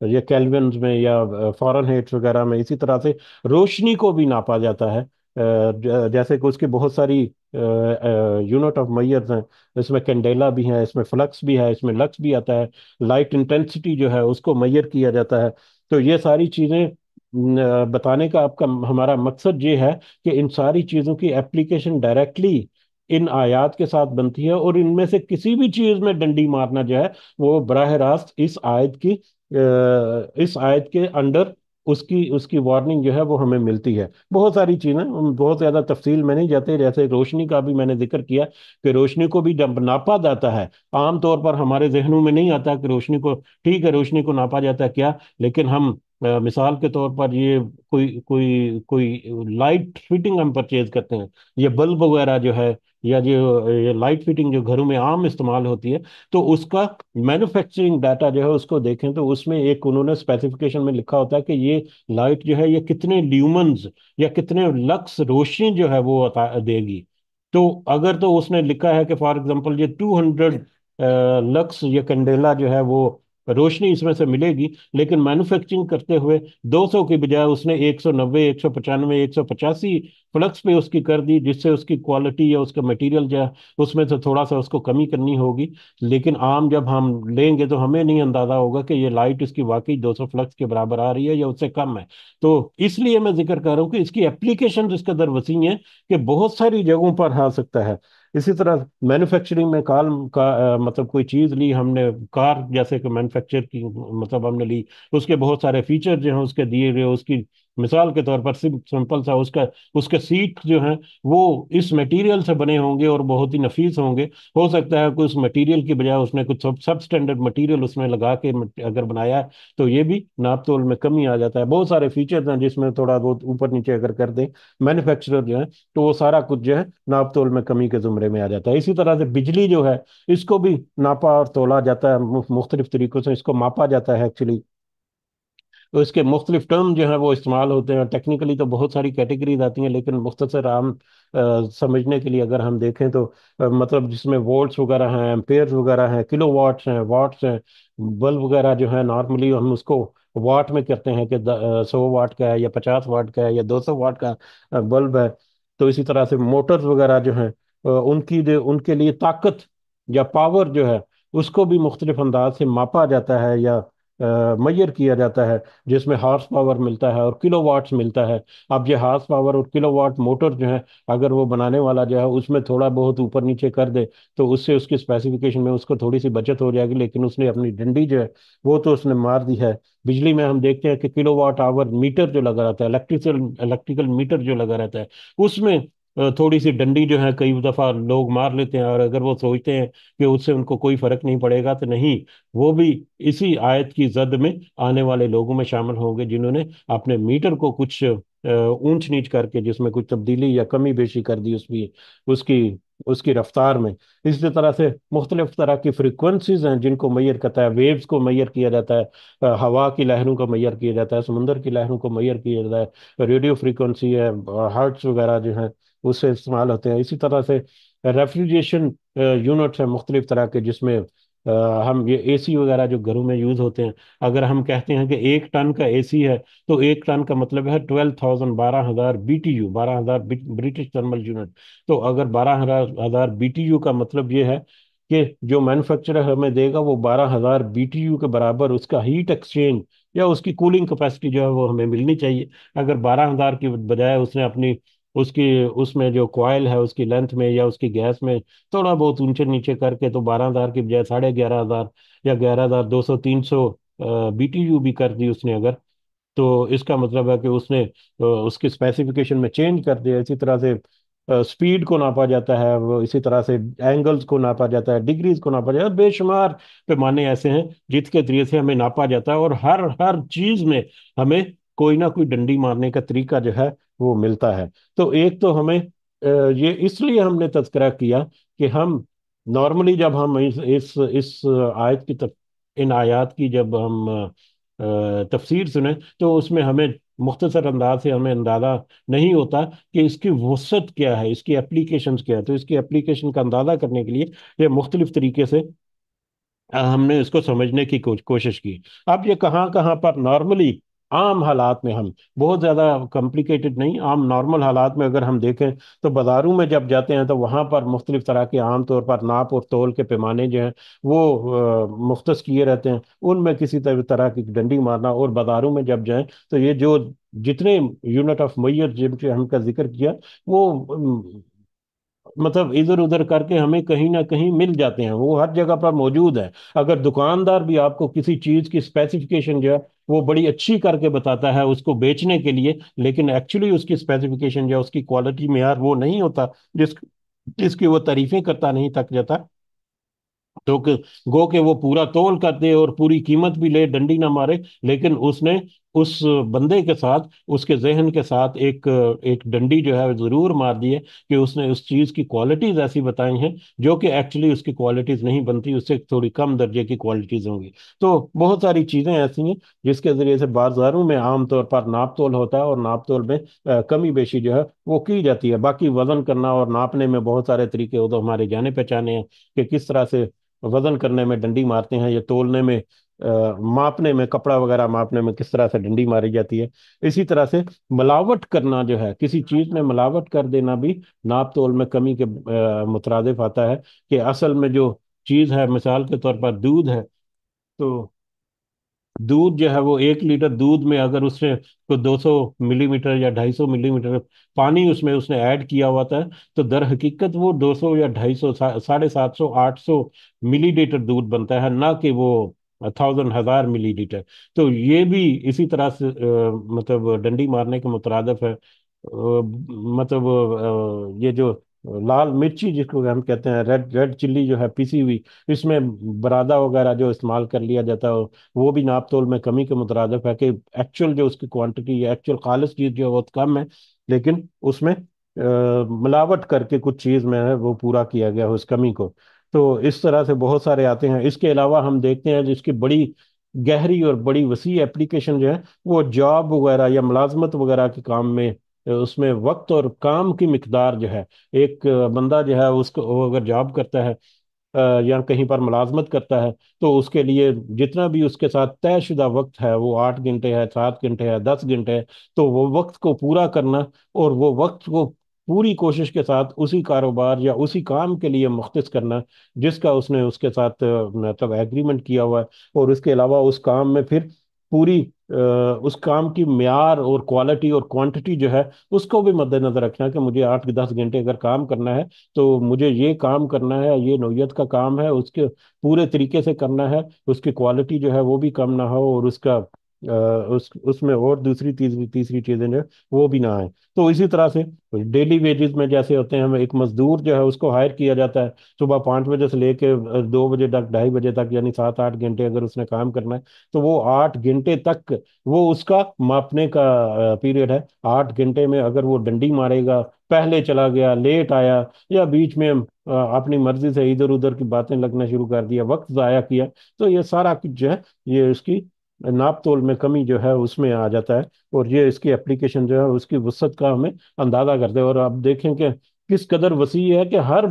یا کیلونز میں، یا فارن ہیٹس وغیرہ میں۔ اسی طرح سے روشنی کو بھی ناپا جاتا ہے، جیسے کہ اس کی بہت ساری یونٹ آف میئرز ہیں، اس میں کینڈیلا بھی ہے، اس میں فلکس بھی ہے، اس میں لکس بھی آتا ہے، لائٹ انٹینسٹی جو ہے اس کو میئر کیا جاتا ہے۔ تو یہ ساری چیزیں بتانے کا آپ کا ہمارا مقصد یہ ہے کہ ان ساری چیزوں کی اپلیکیشن ڈائریکٹلی ان آیات کے ساتھ بنتی ہے، اور ان میں سے کسی بھی چیز میں ڈنڈی مارنا جو ہے وہ براہ راست اس آیت کے انڈر اس کی وارننگ جو ہے وہ ہمیں ملتی ہے۔ بہت ساری چیزیں، ہم بہت زیادہ تفصیل میں نہیں جاتے، جیسے روشنی کا بھی میں نے ذکر کیا کہ روشنی کو بھی جب ناپا جاتا ہے، عام طور پر ہمارے ذہنوں میں نہیں آتا کہ روشنی کو، ٹھیک ہے روشنی کو ناپا جاتا ہے کیا، لیکن ہم مثال کے طور پر یہ کوئی لائٹ فٹنگ ہم پرچیز کرتے ہیں، یہ بلب وغیرہ جو ہے، یا جو یہ لائٹ فٹنگ جو گھروں میں عام استعمال ہوتی ہے، تو اس کا مینوفیکچرنگ ڈاٹا جو ہے اس کو دیکھیں تو اس میں ایک انہوں نے اسپیسیفکیشن میں لکھا ہوتا ہے کہ یہ لائٹ جو ہے یہ کتنے لیومنز یا کتنے لکس روشنی جو ہے وہ دے گی۔ تو اگر تو اس نے لکھا ہے کہ فار ایگزامپل یہ 200 लक्स या कैंडेला जो है वो रोशनी इसमें से मिलेगी, लेकिन मैन्युफैक्चरिंग करते हुए 200 की बजाय उसने 190, 195, 185 फ्लक्स पे उसकी कर दी, जिससे उसकी क्वालिटी या उसका मटेरियल जो है उसमें से थोड़ा सा उसको कमी करनी होगी। लेकिन आम जब हम लेंगे तो हमें नहीं अंदाजा होगा कि ये लाइट इसकी वाकई 200 फ्लक्स के बराबर आ रही है या उससे कम है। तो इसलिए मैं जिक्र कर रहा हूँ कि इसकी एप्लीकेशन इस कदर वसी है कि बहुत सारी जगहों पर आ सकता है। इसी तरह मैन्युफैक्चरिंग में मतलब कोई चीज ली हमने, कार जैसे कि मैन्युफैक्चर की मतलब हमने ली, उसके बहुत सारे फीचर जो हैं उसके दिए गए, उसकी मिसाल के तौर पर सिंपल सा उसका उसके सीट जो हैं वो इस मटेरियल से बने होंगे और बहुत ही नफीस होंगे। हो सकता है कि उस मटेरियल की बजाय उसने कुछ सब स्टैंडर्ड मटेरियल उसमें लगा के अगर बनाया है, तो ये भी नाप तोल में कमी आ जाता है। बहुत सारे फीचर्स हैं जिसमें थोड़ा बहुत ऊपर नीचे अगर कर दें मैन्युफैक्चरर जो है, तो वो सारा कुछ जो है नाप तोल में कमी के जुमरे में आ जाता है। इसी तरह से बिजली जो है, इसको भी नापा और तोला जाता है, मुख्तलिफ तरीकों से इसको मापा जाता है एक्चुअली। तो इसके मुख्तलिफ टर्म जो हैं वो इस्तेमाल होते हैं। टेक्निकली तो बहुत सारी कैटेगरीज आती हैं, लेकिन मुख्तसर आम समझने के लिए अगर हम देखें तो मतलब जिसमें वोल्ट्स वगैरह हैं, एम्पेयर्स वगैरह हैं, किलो वाट्स हैं, वाट्स हैं, बल्ब वगैरह जो है नॉर्मली हम उसको वाट में करते हैं कि 100 वाट का है या 50 वाट का है या 200 वाट का बल्ब है। तो इसी तरह से मोटर्स वगैरह जो हैं उनके लिए ताकत या पावर जो है उसको भी मुख्तलिफ अंदाज से मापा जाता है या मेजर किया जाता है, जिसमें हार्स पावर मिलता है और किलो वाट्स मिलता है। अब ये हार्स पावर और किलो वाट मोटर जो है, अगर वो बनाने वाला जो है उसमें थोड़ा बहुत ऊपर नीचे कर दे तो उससे उसकी स्पेसिफिकेशन में उसको थोड़ी सी बचत हो जाएगी, लेकिन उसने अपनी डंडी जो है वो तो उसने मार दी है। बिजली में हम देखते हैं कि किलो वाट आवर मीटर जो लगा रहता है, इलेक्ट्रिकल मीटर जो लगा रहता है, उसमें थोड़ी सी डंडी जो है कई दफा लोग मार लेते हैं, और अगर वो सोचते हैं कि उससे उनको कोई फर्क नहीं पड़ेगा, तो नहीं, वो भी इसी आयत की जद में आने वाले लोगों में शामिल होंगे जिन्होंने अपने मीटर को कुछ ऊंच नीच करके, जिसमें कुछ तब्दीली या कमी बेशी कर दी उसकी उसकी उसकी रफ्तार में। इसी तरह से मुख्तलिफ तरह की फ्रिक्वेंसीज हैं जिनको मैयर करता है, वेव्स को मैयर किया जाता है, हवा की लहरों को मैयर किया जाता है, समुंदर की लहरों को मैयर किया जाता है, रेडियो फ्रीक्वेंसी है, हर्ट्स वगैरह जो है उससे इस्तेमाल होते हैं। इसी तरह से रेफ्रिजरेशन यूनिट्स हैं मुख्तलिफ तरह के, जिसमें हम ये एसी वगैरह जो घरों में यूज होते हैं, अगर हम कहते हैं कि 1 टन का एसी है, तो 1 टन का मतलब है 12,000, 12,000 BTU, 12,000 ब्रिटिश थर्मल यूनिट। तो अगर 12,000 BTU का मतलब ये है कि जो मैन्युफैक्चरर हमें देगा वो 12,000 BTU के बराबर उसका हीट एक्सचेंज या उसकी कूलिंग कैपेसिटी जो है वो हमें मिलनी चाहिए। अगर 12,000 की बजाय उसने अपनी उसकी उसमें जो कॉयल है उसकी लेंथ में या उसकी गैस में थोड़ा बहुत ऊंचे नीचे करके, तो 12,000 की बजाय 11,500 या 11,200, 300 BTU भी कर दी उसने अगर, तो इसका मतलब है कि उसने उसकी स्पेसिफिकेशन में चेंज कर दिया। इसी तरह से स्पीड को नापा जाता है, वो इसी तरह से एंगल्स को नापा जाता है, डिग्रीज को नापा जाता है, बेशुमार पैमाने ऐसे हैं जिसके जरिए से हमें नापा जाता है, और हर हर चीज में हमें कोई ना कोई डंडी मारने का तरीका जो है वो मिलता है। तो एक तो हमें ये इसलिए हमने तज़किरा किया कि हम नॉर्मली जब हम इस आयत की इन आयात की जब हम तफसीर सुने, तो उसमें हमें मुख्तसर अंदाज से हमें अंदाज़ा नहीं होता कि इसकी वसअत क्या है, इसकी एप्लीकेशंस क्या है। तो इसकी एप्लीकेशन का अंदाज़ा करने के लिए ये मुख्तलिफ तरीके से हमने इसको समझने की कोशिश की। अब ये कहाँ कहाँ पर नॉर्मली आम हालात में, हम बहुत ज़्यादा कॉम्प्लिकेटेड नहीं, आम नॉर्मल हालात में अगर हम देखें तो बाज़ारों में जब जाते हैं तो वहाँ पर मुख्तलिफ तरह के आम तौर पर नाप और तोल के पैमाने जो हैं वो मुख्तस किए रहते हैं, उनमें किसी तरह की डंडी मारना। और बाज़ारों में जब जाएं तो ये जो जितने यूनिट ऑफ मैयर जिनके हमका जिक्र किया वो मतलब इधर उधर करके हमें कहीं ना कहीं मिल जाते हैं, वो हर जगह पर मौजूद है। अगर दुकानदार भी आपको किसी चीज की स्पेसिफिकेशन जो है वो बड़ी अच्छी करके बताता है उसको बेचने के लिए, लेकिन एक्चुअली उसकी स्पेसिफिकेशन या उसकी क्वालिटी मेयार वो नहीं होता जिसकी वो तारीफें करता नहीं थक जाता, तो गो के वो पूरा तोल कर दे और पूरी कीमत भी ले, डंडी ना मारे, लेकिन उसने उस बंदे के साथ, उसके जहन के साथ एक एक डंडी जो है जरूर मार दी है कि उसने उस चीज की क्वालिटीज ऐसी बताई हैं जो कि एक्चुअली उसकी क्वालिटीज नहीं बनती, उससे थोड़ी कम दर्जे की क्वालिटीज होंगी। तो बहुत सारी चीजें ऐसी हैं जिसके जरिए से बाजारों में आमतौर पर नाप तोल होता है, और नाप तोल में कमी बेशी जो है वो की जाती है। बाकी वजन करना और नापने में बहुत सारे तरीके वो तो हमारे जाने पहचाने हैं कि किस तरह से وزن کرنے میں ڈنڈی مارتے ہیں، یا تولنے میں، ماپنے میں، کپڑا وغیرہ ماپنے میں کس طرح سے ڈنڈی ماری جاتی ہے، اسی طرح سے ملاوٹ کرنا جو ہے، کسی چیز میں ملاوٹ کر دینا بھی ناپ تول میں کمی کے مترادف آتا ہے، کہ اصل میں جو چیز ہے، مثال کے طور پر دودھ ہے، تو دودھ جو ہے وہ 1 لیٹر دودھ میں اگر اس نے کو 200 ملی میٹر یا 250 ملی میٹر پانی اس نے ایڈ کیا ہوا تھا، تو در حقیقت وہ 200 یا 250، 750، 800 ملی لیٹر دودھ بنتا ہے، نہ کہ وہ 1000 ملی لیٹر۔ تو یہ بھی اسی طرح سے مطلب ڈنڈی مارنے کے مترادف ہے۔ مطلب یہ جو لال مرچی جس کو ہم کہتے ہیں، ریڈ ریڈ چلی جو ہے پیسی ہوئی، اس میں برادہ وغیرہ جو استعمال کر لیا جاتا ہے، وہ بھی ناپ تول میں کمی کے مترادف ہے، کہ ایکچوئل جو اس کی کوانٹٹی یا ایکچوئل خالص چیز جو ہے بہت کم ہے، لیکن اس میں ملاوٹ کر کے کچھ چیز میں ہے وہ پورا کیا گیا اس کمی کو۔ تو اس طرح سے بہت سارے آتے ہیں۔ اس کے علاوہ ہم دیکھتے ہیں جس کی بڑی گہری اور بڑی وسیع اپلیکیشن جو ہے، وہ جاب وغیرہ یا ملازمت وغیرہ کے کام میں، اس میں وقت اور کام کی مقدار جو ہے، ایک بندہ جو ہے اس کو وہ اگر جاب کرتا ہے، یا کہیں پر ملازمت کرتا ہے، تو اس کے لیے جتنا بھی اس کے ساتھ طے شدہ وقت ہے، وہ 8 گھنٹے ہے، 7 گھنٹے ہے، 10 گھنٹے ہے، تو وہ وقت کو پورا کرنا، اور وہ وقت کو پوری کوشش کے ساتھ اسی کاروبار یا اسی کام کے لیے مختص کرنا جس کا اس نے اس کے ساتھ مطلب ایگریمنٹ کیا ہوا ہے، اور اس کے علاوہ اس کام میں پھر پوری اس کام کی معیار اور کوالٹی اور کوانٹٹی جو ہے، اس کو بھی مد نظر رکھنا کہ مجھے 8 10 گھنٹے اگر کام کرنا ہے، تو مجھے یہ کام کرنا ہے، یہ نوعیت کا کام ہے، اس کے پورے طریقے سے کرنا ہے، اس کی کوالٹی جو ہے وہ بھی کم نہ ہو، اور اس کا اس میں اور دوسری تیسری چیزیں جو ہے وہ بھی نہ آئیں۔ تو اسی طرح سے ڈیلی ویجز میں جیسے ہوتے ہیں، ہمیں ایک مزدور جو ہے اس کو ہائر کیا جاتا ہے، صبح 5 بجے سے لے کے 2 بجے تک، 2:30 بجے تک، یعنی 7 8 گھنٹے اگر اس نے کام کرنا ہے، تو وہ 8 گھنٹے تک وہ اس کا ماپنے کا پیریڈ ہے۔ 8 گھنٹے میں اگر وہ ڈنڈی مارے گا، پہلے چلا گیا، لیٹ آیا، یا بیچ میں اپنی مرضی سے ادھر ادھر کی باتیں لگنا شروع کر دیا، وقت ضائع کیا، تو یہ سارا کچھ جو ہے، یہ اس کی ناپ تول میں کمی جو ہے اس میں آ جاتا ہے، اور یہ اس کی اپلیکیشن جو ہے اس کی وسعت کا ہمیں اندازہ کرتے ہیں۔ اور آپ دیکھیں کہ کس قدر وسیع ہے، کہ ہر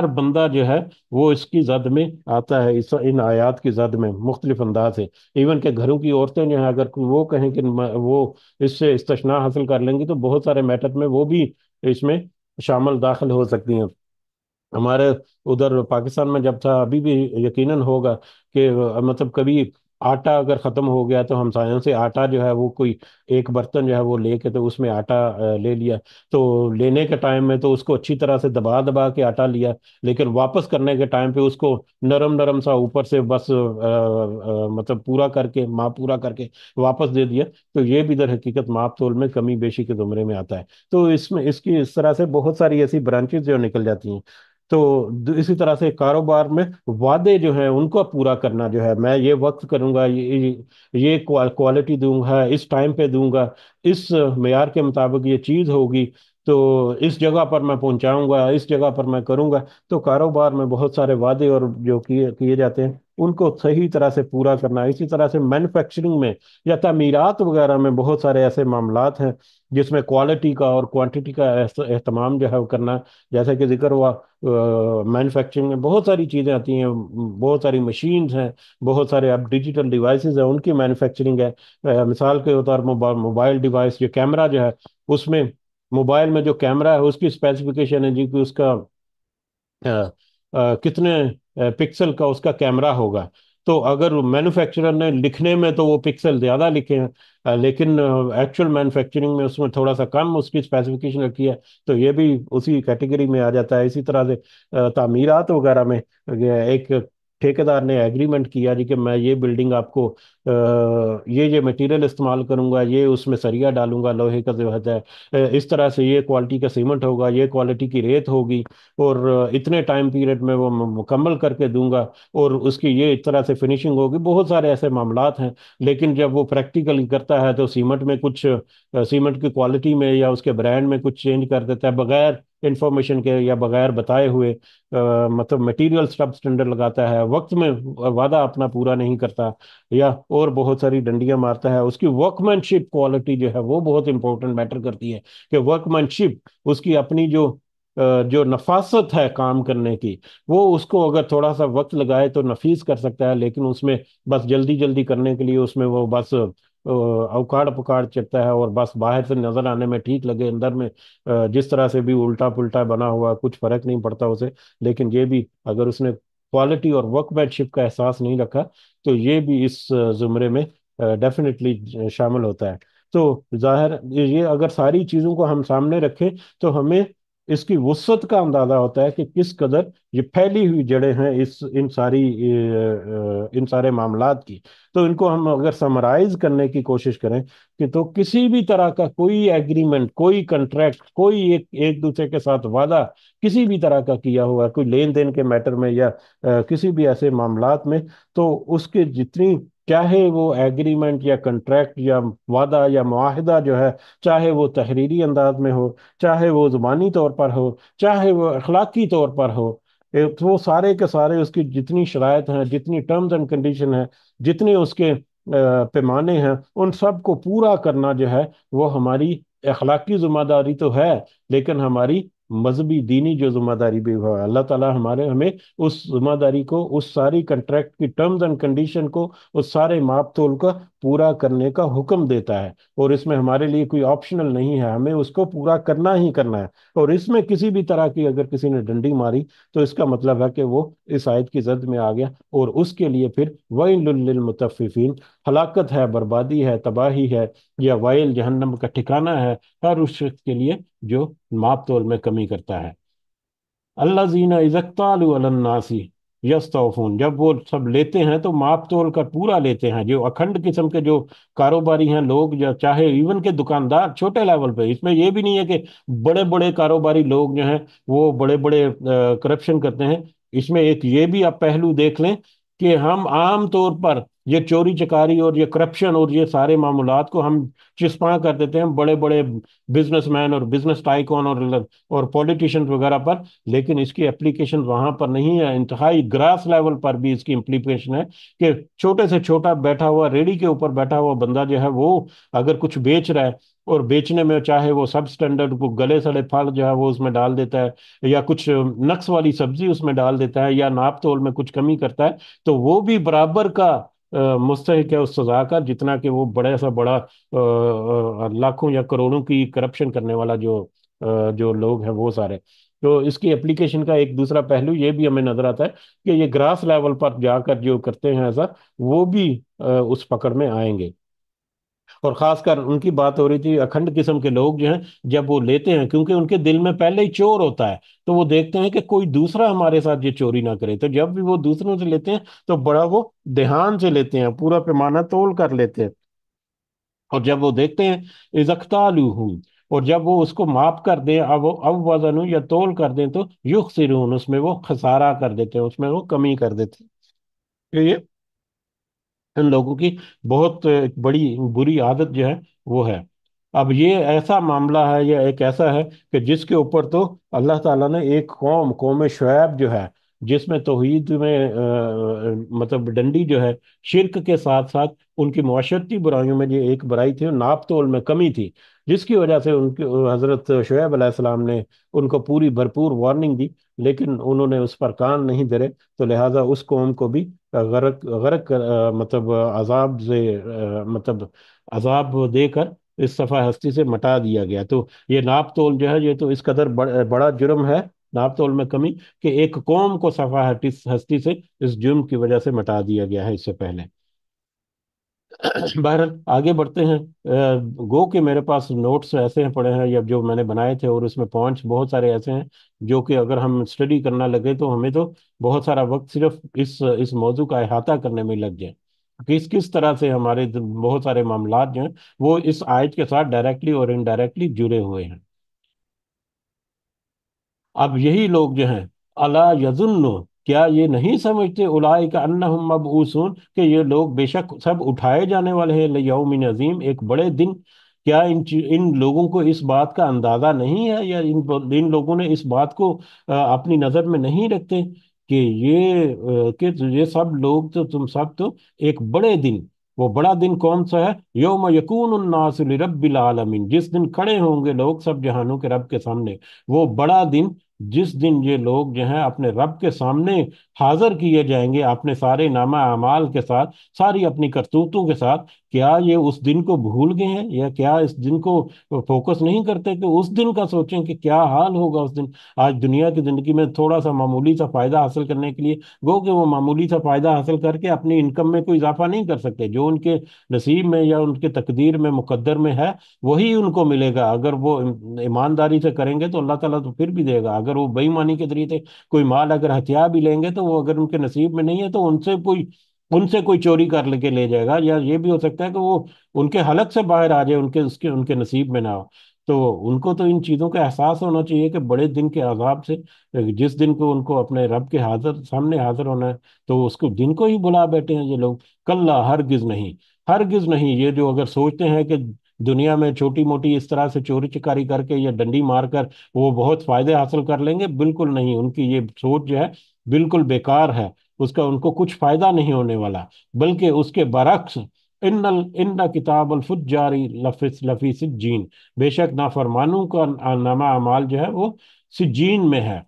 بندہ جو ہے وہ اس کی زد میں آتا ہے، ان آیات کی زد میں مختلف انداز ہے۔ ایون کہ گھروں کی عورتیں جو ہیں، اگر وہ کہیں کہ وہ اس سے استثناء حاصل کر لیں گی، تو بہت سارے میٹر میں وہ بھی اس میں شامل داخل ہو سکتی ہیں۔ ہمارے ادھر پاکستان میں جب تھا، ابھی بھی یقیناً ہوگا کہ مطلب کبھی آٹا اگر ختم ہو گیا، تو ہمسایوں سے آٹا جو ہے وہ کوئی ایک برتن جو ہے وہ لے کے، تو اس میں آٹا لے لیا، تو لینے کے ٹائم میں تو اس کو اچھی طرح سے دبا دبا کے آٹا لیا، لیکن واپس کرنے کے ٹائم پہ اس کو نرم نرم سا اوپر سے بس مطلب پورا کر کے، ماپ پورا کر کے واپس دے دیا۔ تو یہ بھی در حقیقت ماپ تول میں کمی بیشی کے زمرے میں آتا ہے۔ تو اس میں اس کی اس طرح سے بہت ساری ایسی برانچز جو نکل جاتی ہیں۔ تو اسی طرح سے کاروبار میں وعدے جو ہیں ان کو پورا کرنا جو ہے، میں یہ وقت کروں گا، یہ کوالٹی دوں گا، اس ٹائم پہ دوں گا، اس معیار کے مطابق یہ چیز ہوگی، تو اس جگہ پر میں پہنچاؤں گا، اس جگہ پر میں کروں گا۔ تو کاروبار میں بہت سارے وعدے اور جو کیے جاتے ہیں، ان کو صحیح طرح سے پورا کرنا۔ اسی طرح سے مینوفیکچرنگ میں یا تعمیرات وغیرہ میں بہت سارے ایسے معاملات ہیں جس میں کوالٹی کا اور کوانٹٹی کا اہتمام جو ہے وہ کرنا، جیسا کہ ذکر ہوا، مینوفیکچرنگ میں بہت ساری چیزیں آتی ہیں، بہت ساری مشینز ہیں، بہت سارے اب ڈیجیٹل ڈیوائسز ہیں، ان کی مینوفیکچرنگ ہے۔ مثال کے طور پر موبائل ڈیوائس، جو کیمرہ جو ہے، اس میں موبائل میں جو کیمرہ ہے اس کی اسپیسیفکیشن ہے جی، کہ اس کا کتنے پکسل کا اس کا کیمرہ ہوگا۔ تو اگر مینوفیکچرر نے لکھنے میں تو وہ پکسل زیادہ لکھے ہیں، لیکن ایکچوئل مینوفیکچرنگ میں اس میں تھوڑا سا کم اس کی اسپیسیفکیشن رکھی ہے، تو یہ بھی اسی کیٹیگری میں آ جاتا ہے۔ اسی طرح سے تعمیرات وغیرہ میں ایک ٹھیکیدار نے ایگریمنٹ کیا جی، کہ میں یہ بلڈنگ آپ کو یہ مٹیریل استعمال کروں گا، یہ اس میں سریا ڈالوں گا، لوہے کا جو ہے، اس طرح سے یہ کوالٹی کا سیمنٹ ہوگا، یہ کوالٹی کی ریت ہوگی، اور اتنے ٹائم پیریڈ میں وہ مکمل کر کے دوں گا، اور اس کی یہ اس طرح سے فنیشنگ ہوگی۔ بہت سارے ایسے معاملات ہیں، لیکن جب وہ پریکٹیکل کرتا ہے تو سیمنٹ میں کچھ سیمنٹ کی کوالٹی میں یا اس کے برانڈ میں کچھ چینج کر دیتا ہے، بغیر انفارمیشن کے یا بغیر بتائے ہوئے، مطلب مٹیریل سب سٹینڈرڈ لگاتا ہے، وقت میں وعدہ اپنا پورا نہیں کرتا، یا اور بہت ساری ڈنڈیاں مارتا ہے۔ اس کی ورک مین شپ کوالٹی جو ہے وہ بہت امپورٹنٹ میٹر کرتی ہے، کہ ورک مین شپ اس کی اپنی جو जो नफासत है काम करने की, वो उसको अगर थोड़ा सा वक्त लगाए तो नफीस कर सकता है, लेकिन उसमें बस जल्दी जल्दी करने के लिए उसमें वो बस अवकाड़ पकाड़ चलता है, और बस बाहर से नजर आने में ठीक लगे, अंदर में जिस तरह से भी उल्टा पुल्टा बना हुआ, कुछ फर्क नहीं पड़ता उसे। लेकिन ये भी अगर उसने क्वालिटी और वर्कमैनशिप का एहसास नहीं रखा, तो ये भी इस जुमरे में डेफिनेटली शामिल होता है। तो जाहिर ये अगर सारी चीज़ों को हम सामने रखें, तो हमें इसकी वुसअत का अंदाजा होता है कि किस कदर ये फैली हुई जड़ें हैं इस इन सारे मामलात की। तो इनको हम अगर समराइज करने की कोशिश करें, कि तो किसी भी तरह का कोई एग्रीमेंट, कोई कंट्रैक्ट, कोई एक एक दूसरे के साथ वादा किसी भी तरह का किया हुआ, कोई लेन देन के मैटर में या किसी भी ऐसे मामलात में, तो उसके जितनी, चाहे वो एग्रीमेंट या कंट्रैक्ट या वादा या मुआहिदा जो है, चाहे वो तहरीरी अंदाज में हो, चाहे वो जुबानी तौर पर हो, चाहे वो अखलाकी तौर पर हो, तो वो सारे के सारे उसकी जितनी शराइत हैं, जितनी टर्म्स एंड कंडीशन है, जितने उसके पैमाने हैं, उन सब को पूरा करना जो है, वो हमारी अखलाकी जिम्मेदारी तो है, लेकिन हमारी मजहबी दीनी जो जिम्मेदारी भी है। अल्लाह ताला हमारे हमें उस जिम्मेदारी को, उस सारी कंट्रैक्ट की टर्म्स एंड कंडीशन को, उस सारे माप तोल का पूरा करने का हुक्म देता है। और इसमें हमारे लिए कोई ऑप्शनल नहीं है, हमें उसको पूरा करना ही करना है। और इसमें किसी भी तरह की अगर किसी ने डंडी मारी, तो इसका मतलब है कि वो इस आयत की जद में आ गया, और उसके लिए फिर वैलुल लिल मुतफ्फिफीन, हलाकत है, बर्बादी है, तबाही है, या वाइल जहन्नम का ठिकाना है हर उस शख्स के लिए जो माप तोल में कमी करता है। अल्लाजीना इज़क्तालू अलन्नासी यस्तौफून, जब वो सब लेते हैं तो माप तोल कर पूरा लेते हैं। जो अखंड किस्म के जो कारोबारी हैं लोग, या चाहे इवन के दुकानदार छोटे लेवल पे, इसमें ये भी नहीं है कि बड़े बड़े कारोबारी लोग जो हैं वो बड़े बड़े करप्शन करते हैं। इसमें एक ये भी आप पहलू देख लें कि हम आम तौर पर ये चोरी चकारी और ये करप्शन और ये सारे मामलात को हम चिस्पा कर देते हैं बड़े बड़े बिजनेसमैन और बिजनेस टाइकॉन और पॉलिटिशियंस वगैरह पर। लेकिन इसकी एप्लीकेशन वहां पर नहीं है, इंतहाई ग्रास लेवल पर भी इसकी इम्प्लीकेशन है कि छोटे से छोटा बैठा हुआ, रेडी के ऊपर बैठा हुआ बंदा जो है, वो अगर कुछ बेच रहा है, और बेचने में चाहे वो सब स्टैंडर्ड को गले सड़े फल जो है वो उसमें डाल देता है, या कुछ नक्स वाली सब्जी उसमें डाल देता है, या नाप तोल में कुछ कमी करता है, तो वो भी बराबर का मुस्तहिक है उस सजा का, जितना कि वो बड़ा सा बड़ा लाखों या करोड़ों की करप्शन करने वाला जो लोग हैं वो सारे। तो इसकी एप्लीकेशन का एक दूसरा पहलू ये भी हमें नजर आता है कि ये ग्रास लेवल पर जाकर जो करते हैं ऐसा, वो भी उस पकड़ में आएंगे। और खासकर उनकी बात हो रही थी, अखंड किस्म के लोग जो हैं, जब वो लेते हैं, क्योंकि उनके दिल में पहले ही चोर होता है, तो वो देखते हैं कि कोई दूसरा हमारे साथ ये चोरी ना करे, तो जब भी वो दूसरों से लेते हैं तो बड़ा वो ध्यान से लेते हैं, पूरा पैमाना तोल कर लेते हैं। और जब वो देखते हैं इज़क्तालूहू, और जब वो उसको माप कर दें, अब वजन या तोल कर दें, तो युखसिरून, उसमें वो खसारा कर देते हैं, उसमें वो कमी कर देते हैं। तो ये इन लोगों की बहुत बड़ी बुरी आदत जो है वो है। अब ये ऐसा मामला है, या एक ऐसा है कि जिसके ऊपर तो अल्लाह ताला ने एक कौम शुएब जो है, जिसमें तौहीद में मतलब डंडी जो है, शिरक के साथ साथ उनकी मुआशरती बुराइयों में जो एक बुराई थी, नाप तोल में कमी थी, जिसकी वजह से उनके हजरत शुएब अलैहिस्सलाम ने उनको पूरी भरपूर वार्निंग दी, लेकिन उन्होंने उस पर कान नहीं धरे। तो लिहाजा उस कौम को भी गरक गरक मतलब अजाब से मतलब अजाब देकर इस सफ़ा हस्ती से मटा दिया गया। तो ये नाप तोल जो है, ये तो इस कदर बड़ा जुर्म है, नाप तोल में कमी, कि एक कौम को सफ़ा हस्ती से इस जुर्म की वजह से मटा दिया गया है इससे पहले। बहरहाल आगे बढ़ते हैं। गो के मेरे पास नोट्स ऐसे हैं पड़े हैं, या जो मैंने बनाए थे, और उसमें पॉइंट्स बहुत सारे ऐसे हैं जो कि अगर हम स्टडी करना लगे तो हमें तो बहुत सारा वक्त सिर्फ इस मौजू का अहाता करने में लग जाए। किस किस तरह से हमारे बहुत सारे मामलात जो हैं वो इस आयत के साथ डायरेक्टली और इनडायरेक्टली जुड़े हुए हैं। अब यही लोग जो हैं, अला यजुन्नु, क्या ये नहीं समझते, उलाई का अन्नहुम मबऊसून, कि ये लोग बेशक सब उठाए जाने वाले हैं लियौमिन अजीम, एक बड़े दिन। क्या इन लोगों को इस बात का अंदाजा नहीं है, या इन लोगों ने इस बात को अपनी नजर में नहीं रखते कि ये सब लोग तो, तुम सब तो एक बड़े दिन, वो बड़ा दिन कौन सा है? यौम यकून उन्नास लिरब्बिल आलमीन, जिस दिन खड़े होंगे लोग सब जहानों के रब के सामने। वो बड़ा दिन जिस दिन ये लोग जो हैं अपने रब के सामने हाजिर किए जाएंगे, अपने सारे नामा अमाल के साथ, सारी अपनी करतूतों के साथ। क्या ये उस दिन को भूल गए हैं, या क्या इस दिन को फोकस नहीं करते कि उस दिन का सोचें कि क्या हाल होगा उस दिन? आज दुनिया की जिंदगी में थोड़ा सा मामूली सा फायदा हासिल करने के लिए गो कि वो मामूली सा फायदा हासिल करके अपनी इनकम में कोई इजाफा नहीं कर सकते। जो उनके नसीब में या उनके तकदीर में मुकद्दर में है वही उनको मिलेगा। अगर वो ईमानदारी से करेंगे तो अल्लाह ताला तो फिर भी देगा। अगर वो बेईमानी के जरिए से कोई माल अगर हथिया भी लेंगे तो वो अगर उनके नसीब में नहीं है तो उनसे कोई चोरी कर लेके ले जाएगा। या ये भी हो सकता है कि वो उनके हलक से बाहर आ जाए, उनके उसके उनके नसीब में ना हो। तो उनको तो इन चीज़ों का एहसास होना चाहिए कि बड़े दिन के अजाब से, जिस दिन को उनको अपने रब के सामने हाजिर होना है, तो उसको दिन को ही बुला बैठे हैं ये लोग। कल्ला, हरगिज नहीं, हरगिज नहीं। ये जो अगर सोचते हैं कि दुनिया में छोटी मोटी इस तरह से चोरी चिकारी करके या डंडी मारकर वो बहुत फायदे हासिल कर लेंगे, बिल्कुल नहीं। उनकी ये सोच जो है बिल्कुल बेकार है। उसका उनको कुछ फायदा नहीं होने वाला, बल्कि उसके बरक्स। इन्ना किताब अल फुज्जारी लफिस लफी सिज्जीन, बेशक नाफरमानों का नामा अमाल जो है वो सिज्जीन में है।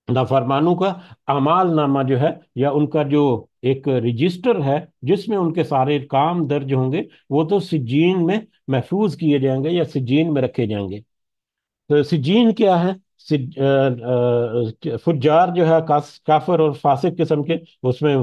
नाफरमानों का अमाल नामा जो है, या उनका जो एक रजिस्टर है जिसमें उनके सारे काम दर्ज होंगे, वो तो सिज्जीन में महफूज किए जाएंगे या सिज्जीन में रखे जाएंगे। तो सिजीन क्या है? फुज्जार जो है काफिर और फासिक किस्म के, उसमें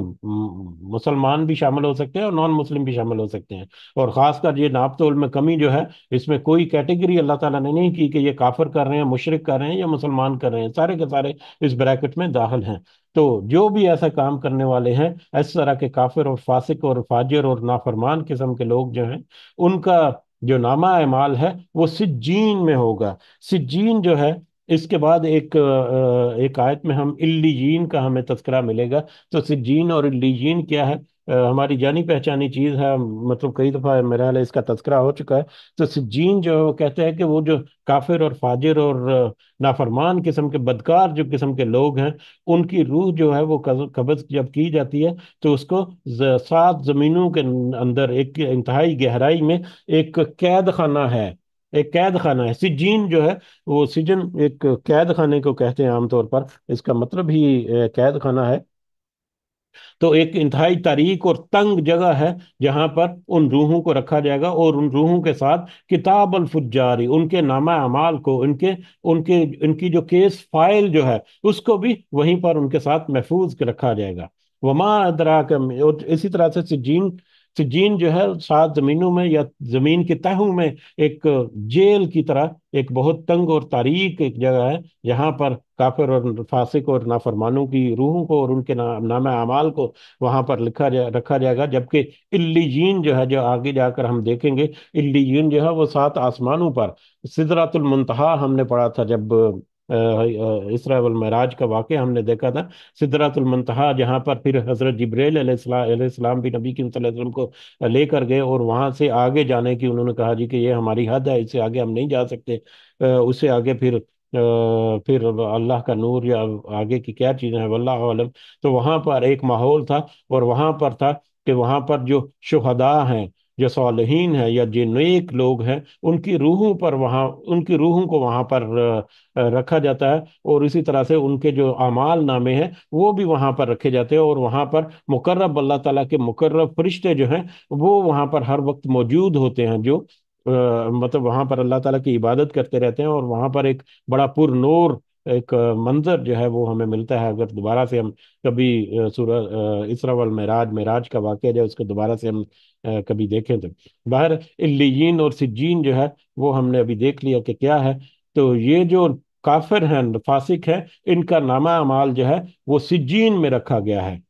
मुसलमान भी शामिल हो सकते हैं और नॉन मुस्लिम भी शामिल हो सकते हैं। और खासकर ये नाप तोल में कमी जो है, इसमें कोई कैटेगरी अल्लाह ताला ने नहीं की कि ये काफिर कर रहे हैं, मुशरिक कर रहे हैं या मुसलमान कर रहे हैं। सारे के सारे इस ब्रैकेट में दाखिल हैं। तो जो भी ऐसा काम करने वाले हैं, इस तरह के काफिर और फासिक और फाजिर और नाफरमान किस्म के लोग जो हैं, उनका जो नामा एमाल है वो सिज्जीन में होगा। सिज्जीन जो है, इसके बाद एक आयत में हम इल्लीयीन का हमें तज़किरा मिलेगा। तो सिज्जीन और इल्लीयीन क्या है? हमारी जानी पहचानी चीज़ है, मतलब कई दफ़ा मेरा हाल इसका तज़किरा हो चुका है। तो सिज्जीन जो है वो कहते हैं कि वो जो काफिर और फाजिर और नाफरमान किस्म के बदकार जो किस्म के लोग हैं, उनकी रूह जो है वो कब्ज़ जब की जाती है, तो उसको सात जमीनों के अंदर एक इंतहाई गहराई में एक कैद खाना है। एक कैद खाना है सिजीन जो है। वो सिजन एक कैद खाने को कहते हैं आमतौर पर, इसका मतलब ही कैद खाना है। तो एक इंतहाई तारीक और तंग जगह है जहां पर उन रूहों को रखा जाएगा, और उन रूहों के साथ किताब अल फुज्जारी, उनके नामा अमाल को, उनके उनके उनकी जो केस फाइल जो है उसको भी वहीं पर उनके साथ महफूज रखा जाएगा। वमा अदरा का, और इसी तरह से सिज्जीन, सिज्जीन जो है सात जमीनों में या जमीन के तहों में एक जेल की तरह एक बहुत तंग और तारीक एक जगह है, जहां पर काफिर और फासिक और नाफरमानों की रूहों को और उनके नाम अमाल को वहां पर रखा जाएगा। जबकि इल्लीयीन जो है, जो आगे जाकर हम देखेंगे, इल्लीयीन जो है वो सात आसमानों पर, सिदरातुल मुंतहा हमने पढ़ा था जब इसरा वल मिराज का वाक़या हमने देखा था। सिदरातुल मुंतहा जहां पर फिर हजरत जिब्रील अलैहिस्सलाम भी नबी करीम सल्लल्लाहु अलैहि वसल्लम को लेकर गए, और वहां से आगे जाने की उन्होंने कहा जी कि ये हमारी हद है, इससे आगे हम नहीं जा सकते। उससे आगे फिर अल्लाह का नूर या आगे की क्या चीज़ें हैं वल्लाहु आलम। तो वहां पर एक माहौल था, और वहां पर था कि वहां पर जो शुहदा हैं, जो सालिहीन हैं या जो नेक लोग हैं, उनकी रूहों पर वहाँ, उनकी रूहों को वहां पर रखा जाता है। और इसी तरह से उनके जो अमाल नामे हैं वो भी वहां पर रखे जाते हैं। और वहां पर मुकर्रब, अल्लाह ताला के मुकर्रब फरिश्ते जो हैं वो वहां पर हर वक्त मौजूद होते हैं, जो मतलब वहां पर अल्लाह ताला की इबादत करते रहते हैं। और वहां पर एक बड़ा पुरनूर एक मंजर जो है वो हमें मिलता है। अगर दोबारा से हम कभी सूरह इसरा वल मेराज, मेराज का वाक़या जो है उसको दोबारा से हम कभी देखें तो, बाहर इल्लीयीन और सिज्जीन जो है वो हमने अभी देख लिया कि क्या है। तो ये जो काफिर हैं, फासिक हैं, इनका नामा अमाल जो है वो सिज्जीन में रखा गया है।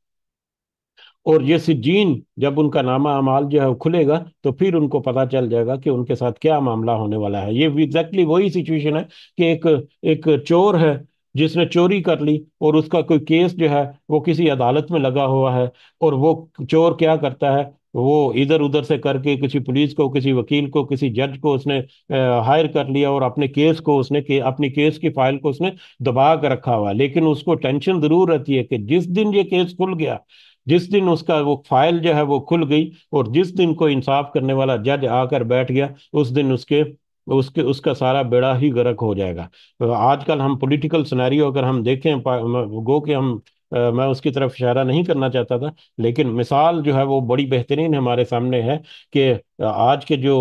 और ये सिज्जीन जब उनका नामा अमाल जो है वो खुलेगा, तो फिर उनको पता चल जाएगा कि उनके साथ क्या मामला होने वाला है। ये एग्जैक्टली वही सिचुएशन है कि एक एक चोर है जिसने चोरी कर ली, और उसका कोई केस जो है वो किसी अदालत में लगा हुआ है। और वो चोर क्या करता है, वो इधर उधर से करके किसी पुलिस को, किसी वकील को, किसी जज को उसने हायर कर लिया, और अपने केस को उसने अपनी केस की फाइल को उसने दबा कर रखा हुआ है। लेकिन उसको टेंशन जरूर रहती है कि जिस दिन ये केस खुल गया, जिस दिन उसका वो फाइल जो है वो खुल गई, और जिस दिन कोई इंसाफ करने वाला जज आकर बैठ गया, उस दिन उसके उसके उसका सारा बेड़ा ही गर्क हो जाएगा। आजकल हम पॉलिटिकल सिनेरियो अगर हम देखें, गो कि हम मैं उसकी तरफ इशारा नहीं करना चाहता था, लेकिन मिसाल जो है वो बड़ी बेहतरीन हमारे सामने है कि आज के जो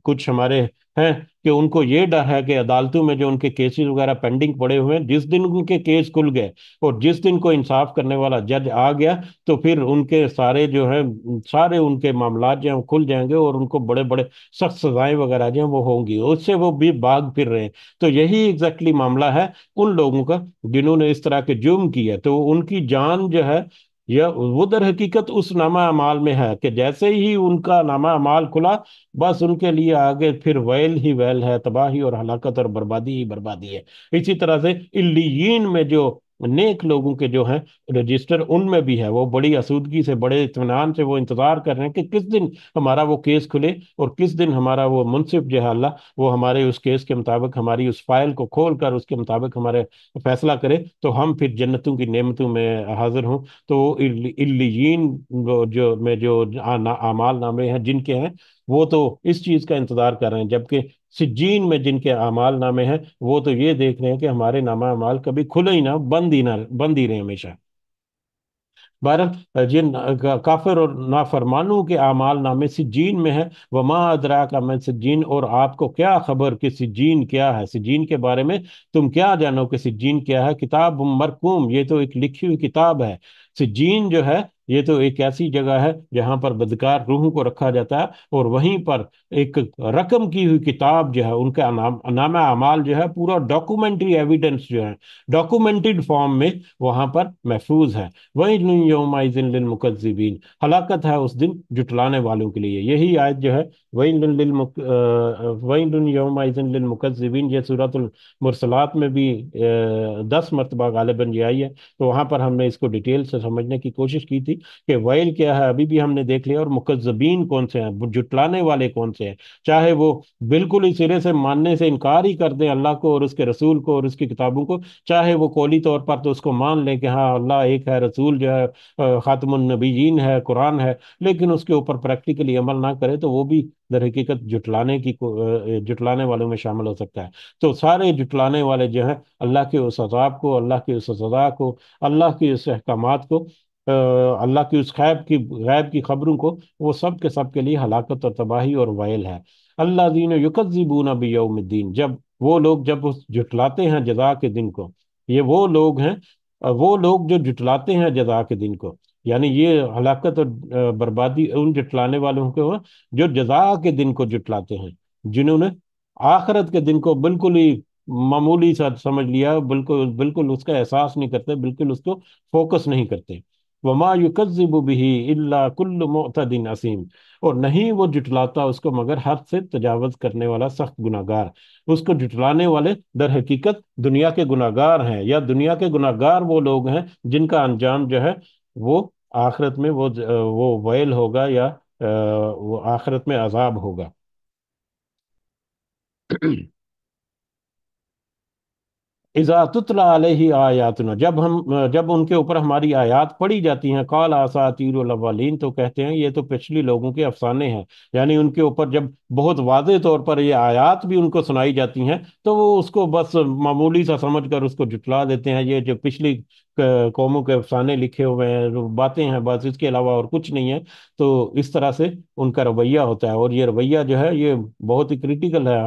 कुछ हमारे हैं, कि उनको ये डर है कि अदालतों में जो उनके केसेस वगैरह पेंडिंग पड़े हुए हैं, जिस दिन उनके केस खुल गए और जिस दिन कोई इंसाफ करने वाला जज आ गया, तो फिर उनके सारे जो है सारे उनके मामलात जो हैं वो खुल जाएंगे, और उनको बड़े बड़े सख्त सजाएं वगैरह जो हैं वो होंगी, उससे वो भी भाग फिर रहे हैं। तो यही एग्जैक्टली मामला है उन लोगों का जिन्होंने इस तरह के जुर्म किए, तो उनकी जान जो है, यह वो दर हकीकत उस नामा अमाल में है कि जैसे ही उनका नामा अमाल खुला, बस उनके लिए आगे फिर वैल ही वैल है, तबाही और हलाकत और बर्बादी ही बर्बादी है। इसी तरह से इल्लीयीन में जो नेक लोगों के जो हैं रजिस्टर, उनमें भी है, वो बड़ी आसूदगी से बड़े इत्मीनान से वो इंतजार कर रहे हैं कि किस दिन हमारा वो केस खुले, और किस दिन हमारा वो मुंसिफ जो है अल्लाह, वो हमारे उस केस के मुताबिक हमारी उस फाइल को खोल कर उसके मुताबिक हमारे फैसला करे, तो हम फिर जन्नतों की नेमतों में हाजिर हों। तो इल्लीयीन जो में जो आमाल नामे हैं जिनके हैं, वो तो इस चीज का इंतजार कर रहे हैं, जबकि सिज्जीन में जिनके आमाल नामे हैं, वो तो ये देख रहे हैं कि हमारे नामा अमाल कभी खुले ही ना, बंद ही रहे हमेशा। बहरहाल जिन काफिर और नाफरमानों के आमाल नामे सिज्जीन में है। वमा अदरा का मैं सिज्जीन, और आपको क्या खबर कि सिज्जीन क्या है, सिज्जीन के बारे में तुम क्या जानो कि सिज्जीन क्या है। किताब मरकूम, ये तो एक लिखी हुई किताब है। सिज्जीन जो है, ये तो एक ऐसी जगह है जहां पर बदकार रूहों को रखा जाता है, और वहीं पर एक रकम की हुई किताब जो है, उनका नामा अमाल जो है, पूरा डॉक्यूमेंट्री एविडेंस जो है, डॉक्यूमेंटेड फॉर्म में वहां पर महफूज है। वैल यौमइज़िन लिलमुकज़्ज़िबीन, हलाकत है उस दिन जुटलाने वालों के लिए। यही आयत जो है, वैल यौमइज़िन लिलमुकज़्ज़िबीन, ये सूरतुल मुरसलात में भी 10 मरतबा गालिबन ये आई है। तो वहां पर हमने इसको डिटेल से समझने की कोशिश की थी कि वैल क्या है, अभी भी हमने देख लिया, और मुकज़्ज़बीन कौन से हैं, जुटलाने वाले कौन से हैं। चाहे वो बिल्कुल ही सिरे से मानने से इनकार ही कर दें अल्लाह को और उसके रसूल को और उसकी किताबों को, चाहे वो कौली तौर पर तो उसको मान लें कि हाँ अल्लाह एक है, रसूल जो है खातमुन नबीयीन है, कुरान है, लेकिन उसके ऊपर प्रैक्टिकली अमल ना करे, तो वो भी दर हकीकत जुटलाने वालों में शामिल हो सकता है। तो सारे जुटलाने वाले जो हैं, अल्लाह के उस अज़ाब को, अल्लाह की उस सज़ा को, अल्लाह की उस अहकामात को, अल्लाह की उस गैब की खबरों को, वो सब के सब के लिए हलाकत और तबाही और वाइल है। अल्लाह दीन युकज़्ज़िबून बियौमिद्दीन, जब उस जुटलाते हैं जजा के दिन को, ये वो लोग हैं, वो लोग जो जुटलाते हैं जजा के दिन को, यानी ये हलाकत और बर्बादी उन जुटलाने वालों को है जो जजा के दिन को जुटलाते हैं, जिन्होंने आखिरत के दिन को बिल्कुल ही मामूली सा समझ लिया, बिल्कुल बिल्कुल उसका एहसास नहीं करते, बिल्कुल उसको फोकस नहीं करते। वमा युकज़्ज़िबु बिही इल्ला कुल्लु मुअतदिन असीम, और नहीं वो जुटलाता उसको मगर हद से तजावज करने वाला सख्त गुनाहगार। उसको जुटलाने वाले दर हकीकत दुनिया के गुनाहगार हैं, या दुनिया के गुनाहगार वो लोग हैं जिनका अंजाम जो है वो आखिरत में वो वैल होगा, या वो आखिरत में अजाब होगा। इज़ा तुतला अलैहि आयातुना, जब उनके ऊपर हमारी आयात पढ़ी जाती हैं, काल असातीरुल अव्वलीन, तो कहते हैं ये तो पिछली लोगों के अफसाने हैं। यानी उनके ऊपर जब बहुत वाज़े तौर पर ये आयात भी उनको सुनाई जाती हैं, तो वो उसको बस मामूली सा समझ कर उसको जुटला देते हैं, ये जो पिछली कौमों के अफसाने लिखे हुए हैं, जो बातें हैं, बस इसके अलावा और कुछ नहीं है। तो इस तरह से उनका रवैया होता है, और ये रवैया जो है ये बहुत ही क्रिटिकल है।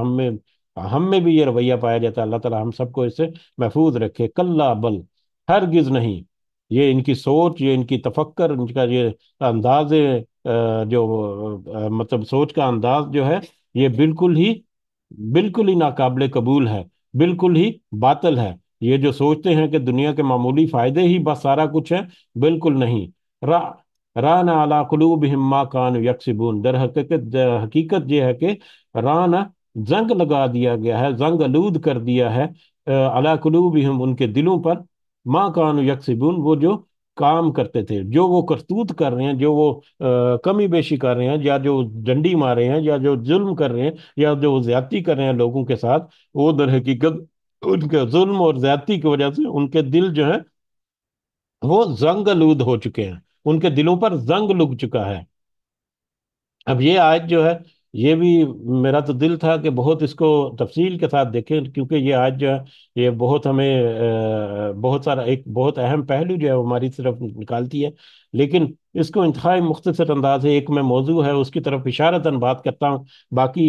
हम में भी ये रवैया पाया जाता है। अल्लाह ताला हम सबको इससे महफूज रखे। कल्ला बल, हरगिज नहीं, ये इनकी सोच, ये इनकी तफक्कर, इनका ये अंदाज मतलब सोच का अंदाज जो है, ये बिल्कुल ही नाकाबिले कबूल है, बिल्कुल ही बातिल है। ये जो सोचते हैं कि दुनिया के मामूली फायदे ही बस सारा कुछ है, बिल्कुल नहीं। रा रान अला कुलूबिहिम मा कानू यक्सिबून, दर हकीकत हकीकत ये है कि राना जंग लगा दिया गया है, जंग आलूद कर दिया है, अला कुलूबिहिम उनके दिलों पर, मा कानू यक्सिबून वो जो काम करते थे, जो वो करतूत कर रहे हैं, जो वो कमी बेशी कर रहे हैं, या जो डंडी मार रहे हैं, या जो जुल्म कर रहे हैं, या जो ज्यादती कर रहे हैं लोगों के साथ, वो दर हकीकत उनके जुल्म और ज्यादती की वजह से उनके दिल जो है वो जंग आलूद हो चुके हैं। ان کے دلوں پر زنگ لگ چکا ہے۔ اب یہ آیت جو ہے، یہ بھی میرا تو دل تھا کہ بہت اس کو تفصیل کے ساتھ دیکھیں، کیونکہ یہ آیت جو ہے یہ بہت ہمیں بہت سارا ایک بہت اہم پہلو جو ہے وہ ہماری طرف نکالتی ہے، لیکن اس کو انتہائی مختصر انداز ہے، ایک میں موضوع ہے اس کی طرف اشارتاً بات کرتا ہوں، باقی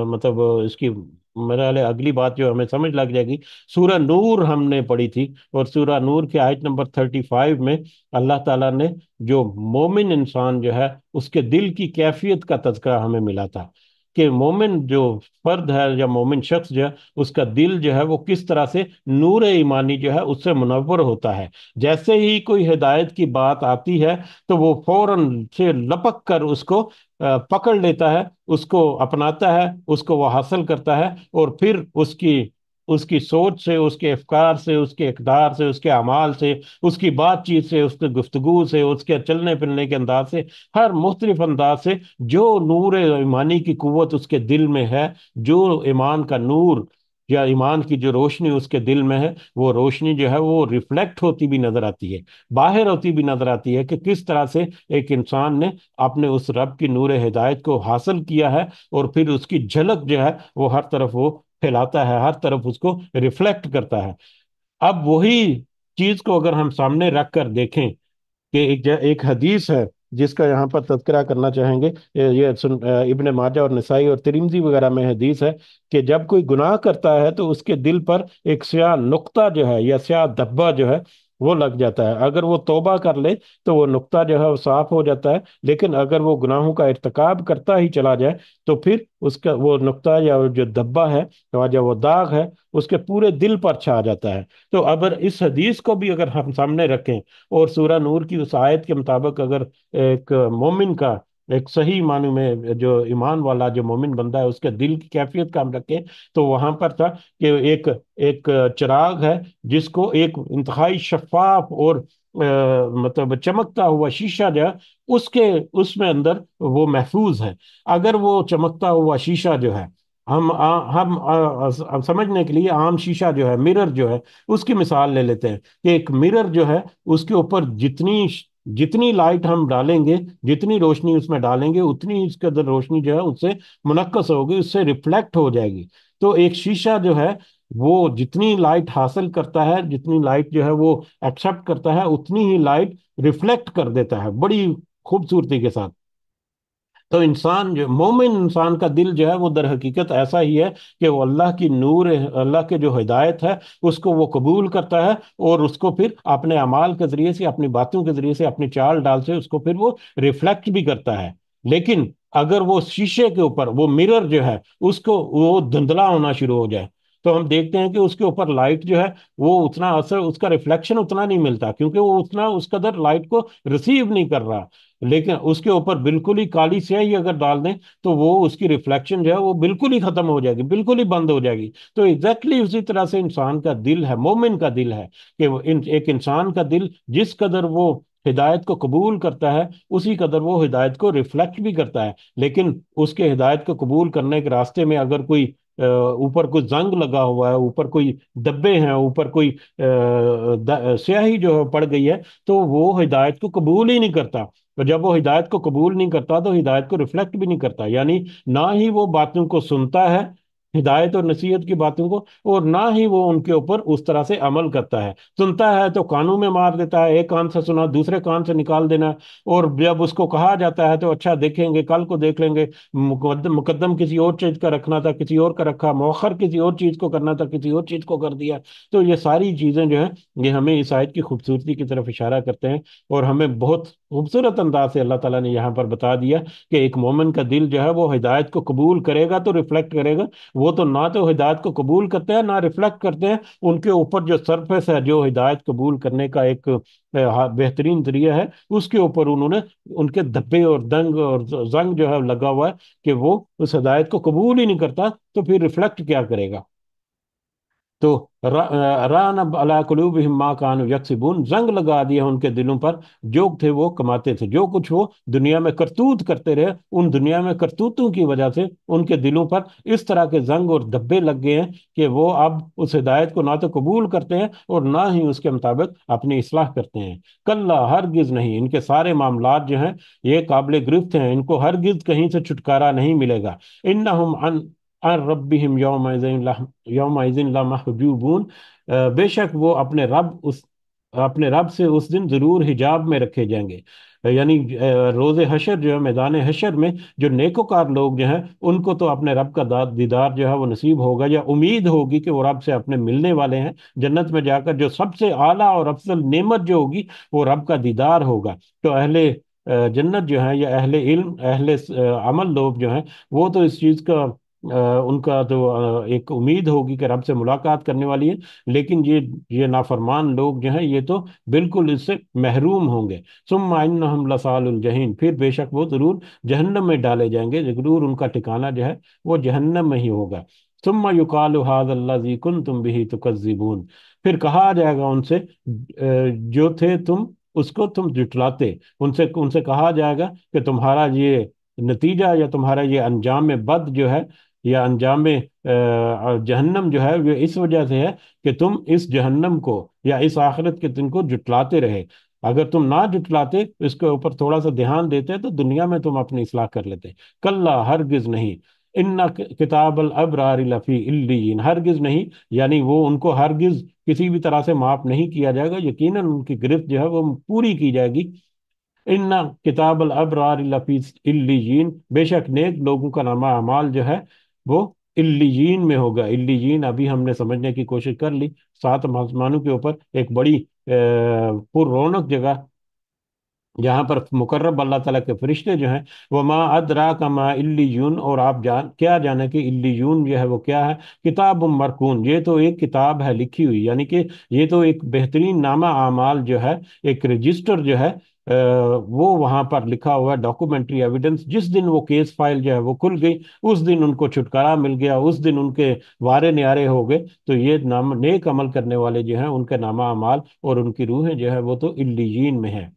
مطلب اس کی میرا خیال ہے اگلی بات جو ہمیں سمجھ لگ جائے گی۔ سورہ نور ہم نے پڑھی تھی، اور سورہ نور کی آیت نمبر 35 میں اللہ تعالیٰ نے جو مومن انسان جو ہے اس کے دل کی کیفیت کا تذکرہ ہمیں ملا تھا، کہ مومن جو فرد ہے یا مومن شخص جو ہے اس کا دل جو ہے وہ کس طرح سے نور ایمانی جو ہے اس سے منور ہوتا ہے۔ جیسے ہی کوئی ہدایت کی بات آتی ہے تو وہ فوراً سے لپک کر اس کو پکڑ لیتا ہے، اس کو اپناتا ہے، اس کو وہ حاصل کرتا ہے، اور پھر اس کی سوچ سے، اس کے افکار سے، اس کے اقدار سے، اس کے اعمال سے، اس کی بات چیت سے، اس کی گفتگو سے، اس کے چلنے پھرنے کے انداز سے، ہر مختلف انداز سے جو نور ایمانی کی قوت اس کے دل میں ہے، جو ایمان کا نور یا ایمان کی جو روشنی اس کے دل میں ہے، وہ روشنی جو ہے وہ ریفلیکٹ ہوتی بھی نظر آتی ہے، باہر ہوتی بھی نظر آتی ہے، کہ کس طرح سے ایک انسان نے اپنے اس رب کی نور ہدایت کو حاصل کیا ہے، اور پھر اس کی جھلک جو ہے وہ ہر طرف وہ پھیلاتا ہے، ہر طرف اس کو ریفلیکٹ کرتا ہے۔ اب وہی چیز کو اگر ہم سامنے رکھ کر دیکھیں کہ ایک حدیث ہے جس کا یہاں پر تذکرہ کرنا چاہیں گے، ابن ماجہ اور نسائی اور ترمذی وغیرہ میں حدیث ہے کہ جب کوئی گناہ کرتا ہے تو اس کے دل پر ایک سیاہ نقطہ جو ہے یا سیاہ دھبا جو ہے وہ لگ جاتا ہے، اگر وہ توبہ کر لے تو وہ نقطہ جو ہے وہ صاف ہو جاتا ہے، لیکن اگر وہ گناہوں کا ارتکاب کرتا ہی چلا جائے تو پھر اس کا وہ نقطہ یا جو دھبا ہے یا وہ داغ ہے اس کے پورے دل پر چھا جاتا ہے۔ تو اگر اس حدیث کو بھی اگر ہم سامنے رکھیں، اور سورہ نور کی اس آیت کے مطابق اگر ایک مومن کا، ایک صحیح معنی میں جو ایمان والا جو مومن بندہ ہے اس کے دل کی کیفیت کا ہم رکھیں، تو وہاں پر تھا کہ ایک ایک چراغ ہے جس کو ایک انتہائی شفاف اور مطلب چمکتا ہوا شیشہ جو ہے اس میں اندر وہ محفوظ ہے۔ اگر وہ چمکتا ہوا شیشہ جو ہے، ہم سمجھنے کے لیے عام شیشہ جو ہے، مرر جو ہے، اس کی مثال لے لیتے ہیں کہ ایک مرر جو ہے اس کے اوپر جتنی لائٹ ہم ڈالیں گے، جتنی روشنی اس میں ڈالیں گے، اتنی اس کے اندر روشنی جو ہے اس سے منعکس ہوگی، اس سے ریفلیکٹ ہو جائے گی۔ تو ایک شیشہ جو ہے وہ جتنی لائٹ حاصل کرتا ہے، جتنی لائٹ جو ہے وہ ایکسپٹ کرتا ہے، اتنی ہی لائٹ ریفلیکٹ کر دیتا ہے بڑی خوبصورتی کے ساتھ۔ تو انسان جو مومن انسان کا دل جو ہے وہ در حقیقت ایسا ہی ہے کہ وہ اللہ کی نور، اللہ کے جو ہدایت ہے اس کو وہ قبول کرتا ہے، اور اس کو پھر اپنے اعمال کے ذریعے سے، اپنی باتوں کے ذریعے سے، اپنی چال ڈال سے اس کو پھر وہ ریفلیکٹ بھی کرتا ہے۔ لیکن اگر وہ شیشے کے اوپر، وہ مرر جو ہے اس کو وہ دھندلا ہونا شروع ہو جائے، تو ہم دیکھتے ہیں کہ اس کے اوپر لائٹ جو ہے وہ اتنا اثر، اس کا ریفلیکشن اتنا نہیں ملتا، کیونکہ وہ اتنا اس قدر لائٹ کو ریسیو نہیں کر رہا۔ لیکن اس کے اوپر بالکل ہی کالی سیاہی اگر ڈال دیں تو وہ اس کی ریفلیکشن جو ہے وہ بالکل ہی ختم ہو جائے گی، بالکل ہی بند ہو جائے گی۔ تو ایگزیکٹلی اسی طرح سے انسان کا دل ہے، مومن کا دل ہے، کہ ایک انسان کا دل جس قدر وہ ہدایت کو قبول کرتا ہے اسی قدر وہ ہدایت کو ریفلیکٹ بھی کرتا ہے۔ لیکن اس کے ہدایت کو قبول کرنے کے راستے میں اگر کوئی اوپر کوئی زنگ لگا ہوا ہے، اوپر کوئی دبے ہیں، اوپر کوئی سیاہی جو پڑ گئی ہے، تو وہ ہدایت کو قبول ہی نہیں کرتا۔ تو جب وہ ہدایت کو قبول نہیں کرتا تو ہدایت کو ریفلیکٹ بھی نہیں کرتا، یعنی نہ ہی وہ باتوں کو سنتا ہے، ہدایت اور نصیحت کی باتوں کو، اور نہ ہی وہ ان کے اوپر اس طرح سے عمل کرتا ہے۔ سنتا ہے تو کانوں میں مار دیتا ہے، ایک کان سے سنا دوسرے کان سے نکال دینا، اور جب اس کو کہا جاتا ہے تو اچھا دیکھیں گے، کل کو دیکھ لیں گے، مقدم کسی اور چیز کا رکھنا تھا کسی اور کا رکھا، مؤخر کسی اور چیز کو کرنا تھا کسی اور چیز کو کر دیا۔ تو یہ ساری چیزیں جو ہیں یہ ہمیں اس آیت کی خوبصورتی کی طرف اشارہ کرتے ہیں، اور ہمیں بہت خوبصورت انداز سے اللہ تعالیٰ نے یہاں پر بتا دیا کہ ایک مومن کا دل جو ہے وہ ہدایت کو قبول کرے گا تو ریفلیکٹ کرے گا، وہ تو نہ تو ہدایت کو قبول کرتے ہیں نہ ریفلیکٹ کرتے ہیں، ان کے اوپر جو سرفیس ہے، جو ہدایت قبول کرنے کا ایک بہترین ذریعہ ہے، اس کے اوپر انہوں نے ان کے دھبے اور دنگ اور زنگ جو ہے لگا ہوا ہے کہ وہ اس ہدایت کو قبول ہی نہیں کرتا، تو پھر ریفلیکٹ کیا کرے گا؟ تو रान अला कुलूबिहिम मा कानू यक्सिबून, जंग लगा दिया उनके दिलों पर जो थे वो कमाते थे, जो कुछ वो दुनिया में करतूत करते रहे, उन दुनिया में करतूतों की वजह से उनके दिलों पर इस तरह के जंग और धब्बे लग गए हैं कि वो अब उस हिदायत को ना तो कबूल करते हैं और ना ही उसके मुताबिक अपनी इस्लाह करते हैं। कल्ला, हरगिज नहीं, इनके सारे मामलात जो हैं ये काबिल गिरफ्त हैं, इनको हरगिज कहीं से छुटकारा नहीं मिलेगा। इन्नहुम अन अन रब्बिहिम यौमइज़िन लमहजूबून, बेशक वो अपने रब से उस दिन जरूर हिजाब में रखे जाएंगे। यानी रोज़े हशर जो है, मैदान हशर में जो नेकोकार लोग जो हैं उनको तो अपने रब का दीदार जो है वो नसीब होगा, या उम्मीद होगी कि वो रब से अपने मिलने वाले हैं। जन्नत में जाकर जो सबसे आला और अफजल नेमत जो होगी वो रब का दीदार होगा। तो अहले जन्नत जो है, या अहले इल्म, अहले अमल लोग जो हैं, वो तो इस चीज़ का उनका तो एक उम्मीद होगी कि रब से मुलाकात करने वाली है। लेकिन ये नाफरमान लोग जो हैं ये तो बिल्कुल इससे महरूम होंगे। सुम्मा इन्नहुम लसालुल जहीम, फिर बेशक वो जरूर जहन्नम में डाले जाएंगे, जरूर उनका ठिकाना जो है वो जहन्नम में ही होगा। सुम्मा युकालु हाज़ल्लज़ी कुंतुम बिही तुकज़्ज़िबून, फिर कहा जाएगा उनसे जो थे तुम उसको तुम जुटलाते, उनसे उनसे कहा जाएगा कि तुम्हारा ये नतीजा या तुम्हारा ये अंजाम में बद जो है, या अंजाम में जहन्नम जो है, वो इस वजह से है कि तुम इस जहन्नम को या इस आखिरत के दिन को जुटलाते रहे। अगर तुम ना जुटलाते, इसके ऊपर थोड़ा सा ध्यान देते, तो दुनिया में तुम अपनी इस्लाह कर लेते। कल्ला, हरगिज नहीं, इन्ना किताबल अबरार लफी इल्लीन, हरगिज नहीं, यानी वो उनको हरगिज किसी भी तरह से माफ नहीं किया जाएगा, यकीनन उनकी गिरफ्त जो है वो पूरी की जाएगी। इन्ना किताबल अबरार लफी इल्लीन, बेशक नेक लोगों का नामा अमाल जो है वो इल्लीन में होगा। इल्लीन अभी हमने समझने की कोशिश कर ली, सात आसमानों के ऊपर एक बड़ी पुररौनक जगह, जहाँ पर मुकर्रब अल्लाह ताला के फरिश्ते जो हैं। वो मा अदरा का मा इल्लियून, और आप क्या जाने कि इल्लियून जो है वो क्या है। किताब मरकून, ये तो एक किताब है लिखी हुई, यानी कि ये तो एक बेहतरीन नामा आमाल जो है, एक रजिस्टर जो है, वो वहां पर लिखा हुआ है, डॉक्यूमेंट्री एविडेंस। जिस दिन वो केस फाइल जो है वो खुल गई, उस दिन उनको छुटकारा मिल गया, उस दिन उनके वारे न्यारे हो गए। तो ये नाम नेक अमल करने वाले जो हैं उनके नामा अमाल और उनकी रूहें जो है वो तो इल्लीयीन में है।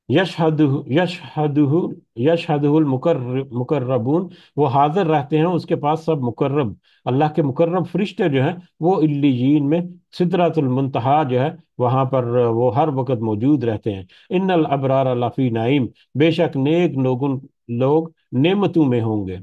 यशहदुहु यशहदुहु यशहदुहुल मुकर्रबून, वो हाजिर रहते हैं उसके पास सब मुकर्रब, अल्लाह के मुकर्रब फरिश्ते जो हैं वो इल्लीयीन में, सिदरतुल मुंतहा जो है वहां पर वो हर वक्त मौजूद रहते हैं। इन्नल अबरार लफी नाइम, बेशक नेक लोग नेमतों में होंगे।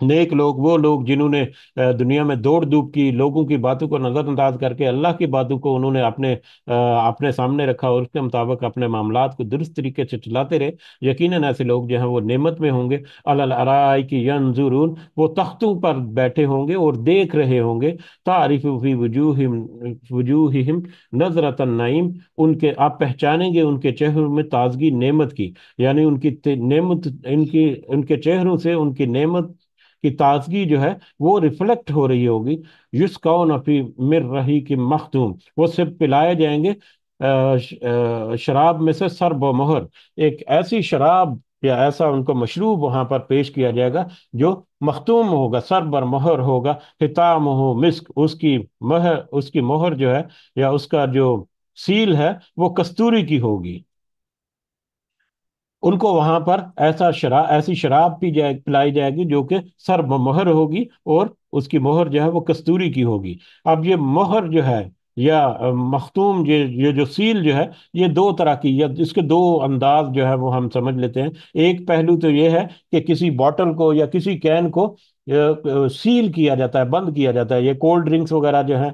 नेक लोग वो लोग जिन्होंने दुनिया में दौड़ धूप की, लोगों की बातों को नजरअंदाज करके अल्लाह की बातों को उन्होंने अपने सामने रखा और उसके मुताबिक अपने मामलात को दुरुस्त तरीके से चलाते रहे, यकीनन ऐसे लोग जो हैं वो नेमत में होंगे। अलल अराई की यंजुरून, वो तख्तों पर बैठे होंगे और देख रहे होंगे। तारिफु फी वजूहिहिम नजरतन नईम, उनके आप पहचानेंगे उनके चेहरों में ताजगी नेमत की, यानी नेमत, इनकी उनके चेहरों से उनकी नेमत की ताजगी जो है वो रिफ्लेक्ट हो रही होगी। युस्कौन फी मिर रही की मखतूम, वो सिर्फ पिलाए जाएंगे शराब में से सरब मोहर, एक ऐसी शराब या ऐसा उनको मशरूब वहां पर पेश किया जाएगा जो मखतूम होगा, सरबर मोहर होगा। हिताम हो मिस्क, उसकी मोहर जो है या उसका जो सील है वो कस्तूरी की होगी। उनको वहां पर ऐसी शराब पिलाई जाएगी जो कि सर्ब मोहर होगी, और उसकी मोहर जो है वो कस्तूरी की होगी। अब ये मोहर जो है या मखतूम, ये जो सील जो है, ये दो तरह की, या इसके दो अंदाज जो है वो हम समझ लेते हैं। एक पहलू तो ये है कि किसी बॉटल को या किसी कैन को सील किया जाता है, बंद किया जाता है। ये कोल्ड ड्रिंक्स वगैरह जो है,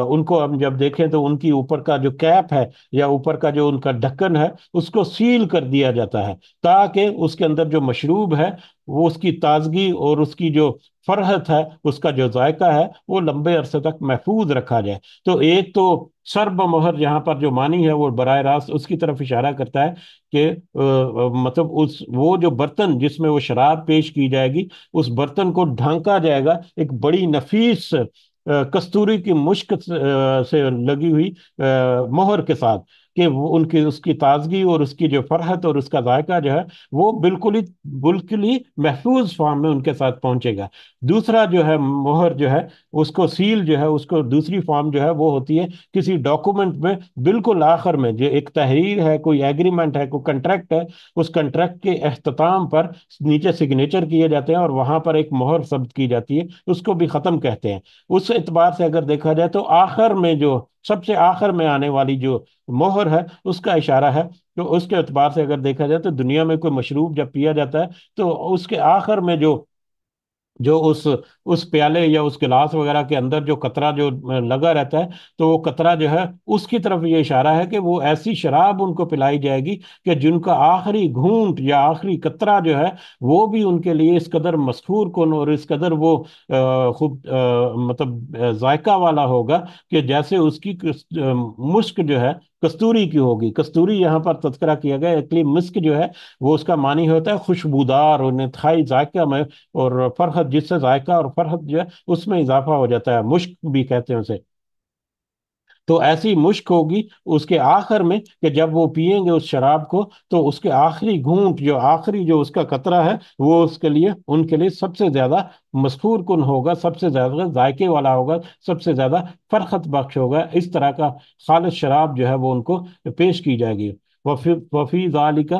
उनको हम जब देखें तो उनकी ऊपर का जो कैप है या ऊपर का जो उनका ढक्कन है उसको सील कर दिया जाता है, ताकि उसके अंदर जो मशरूब है वो उसकी ताजगी और उसकी जो फरहत है, उसका जो जायका है वो लंबे अरसे तक महफूज रखा जाए। तो एक तो सर्ब मोहर यहाँ पर जो मानी है वो बराह रास्त उसकी तरफ इशारा करता है कि मतलब उस वो जो बर्तन जिसमें वो शराब पेश की जाएगी, उस बर्तन को ढांका जाएगा एक बड़ी नफीस कस्तूरी की मुश्क से लगी हुई मोहर के साथ। کہ وہ ان کی اس کی تازگی اور اس کی جو فرحت اور اس کا ذائقہ جو ہے وہ بالکل ہی محفوظ فارم میں ان کے ساتھ پہنچے گا۔ دوسرا جو ہے مہر جو ہے اس کو سیل جو ہے اس کو دوسری فارم جو ہے وہ ہوتی ہے کسی ڈاکومنٹ میں بالکل آخر میں، جو ایک تحریر ہے، کوئی ایگریمنٹ ہے، کوئی کنٹریکٹ ہے، اس کنٹریکٹ کے اختتام پر نیچے سگنیچر کیے جاتے ہیں اور وہاں پر ایک مہر ثبت کی جاتی ہے، اس کو بھی ختم کہتے ہیں۔ اس اعتبار سے اگر دیکھا جائے تو آخر میں جو سب سے آخر میں آنے والی جو مہر ہے اس کا اشارہ ہے۔ تو اس کے اعتبار سے اگر دیکھا جائے تو دنیا میں کوئی مشروب جب پیا جاتا ہے تو اس کے آخر میں جو اس پیالے یا اس گلاس وغیرہ کے اندر جو قطرہ جو لگا رہتا ہے، تو وہ قطرہ جو ہے اس کی طرف یہ اشارہ ہے کہ وہ ایسی شراب ان کو پلائی جائے گی کہ جن کا آخری گھونٹ یا آخری قطرہ جو ہے وہ بھی ان کے لیے اس قدر مسحور کن اور اس قدر وہ خوب مطلب ذائقہ والا ہوگا کہ جیسے اس کی مشک جو ہے کستوری کی ہوگی۔ کستوری یہاں پر تذکرہ کیا گیا، ایکچولی مسک جو ہے وہ اس کا معنی ہوتا ہے خوشبودار اور انتہائی ذائقہ میں، اور فرحت جس سے ذائقہ اور فرحت جو ہے اس میں اضافہ ہو جاتا ہے، مشک بھی کہتے ہیں اسے۔ تو ایسی مشک ہوگی اس کے آخر میں کہ جب وہ پیئیں گے اس شراب کو تو اس کے آخری گھونٹ جو آخری جو اس کا قطرہ ہے وہ اس کے لیے ان کے لیے سب سے زیادہ مسحور کن ہوگا، سب سے زیادہ ذائقے والا ہوگا، سب سے زیادہ فرحت بخش ہوگا۔ اس طرح کا خالص شراب جو ہے وہ ان کو پیش کی جائے گی۔ وفی ذالک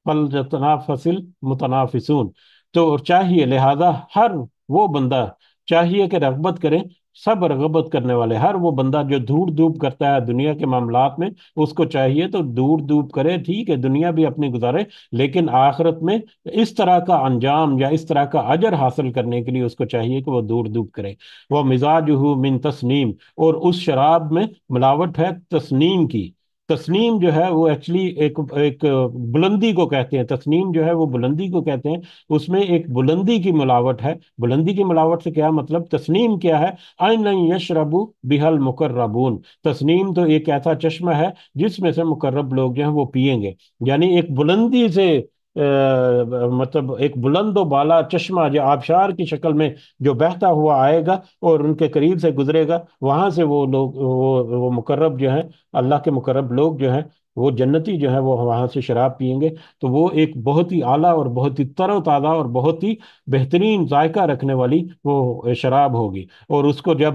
فلیتنافس المتنافسون۔ تو چاہیے لہذا ہر وہ بندہ چاہیے کہ رغبت کرے، سب رغبت کرنے والے، ہر وہ بندہ جو دھوڑ دھوپ کرتا ہے دنیا کے معاملات میں، اس کو چاہیے تو دھوڑ دھوپ کرے، ٹھیک ہے دنیا بھی اپنی گزارے، لیکن آخرت میں اس طرح کا انجام یا اس طرح کا اجر حاصل کرنے کے لیے اس کو چاہیے کہ وہ دھوڑ دھوپ کرے۔ وہ مزاجہ من تسنیم، اور اس شراب میں ملاوٹ ہے تسنیم کی۔ تسنیم جو ہے وہ ایکچولی ایک بلندی کو کہتے ہیں، تسنیم جو ہے وہ بلندی کو کہتے ہیں، اس میں ایک بلندی کی ملاوٹ ہے۔ بلندی کی ملاوٹ سے کیا مطلب؟ تسنیم کیا ہے؟ این یشربو بہل مقربون۔ تسنیم تو ایک ایسا چشمہ ہے جس میں سے مقرب لوگ جو ہیں وہ پیئیں گے، یعنی ایک بلندی سے مطلب ایک بلند و بالا چشمہ جو آبشار کی شکل میں جو بہتا ہوا آئے گا اور ان کے قریب سے گزرے گا، وہاں سے وہ لوگ وہ مقرب جو ہیں، اللہ کے مقرب لوگ جو ہیں، وہ جنتی جو ہیں وہ وہاں سے شراب پیئیں گے۔ تو وہ ایک بہت ہی اعلیٰ اور بہت ہی تر و تازہ اور بہت ہی بہترین ذائقہ رکھنے والی وہ شراب ہوگی۔ اور اس کو جب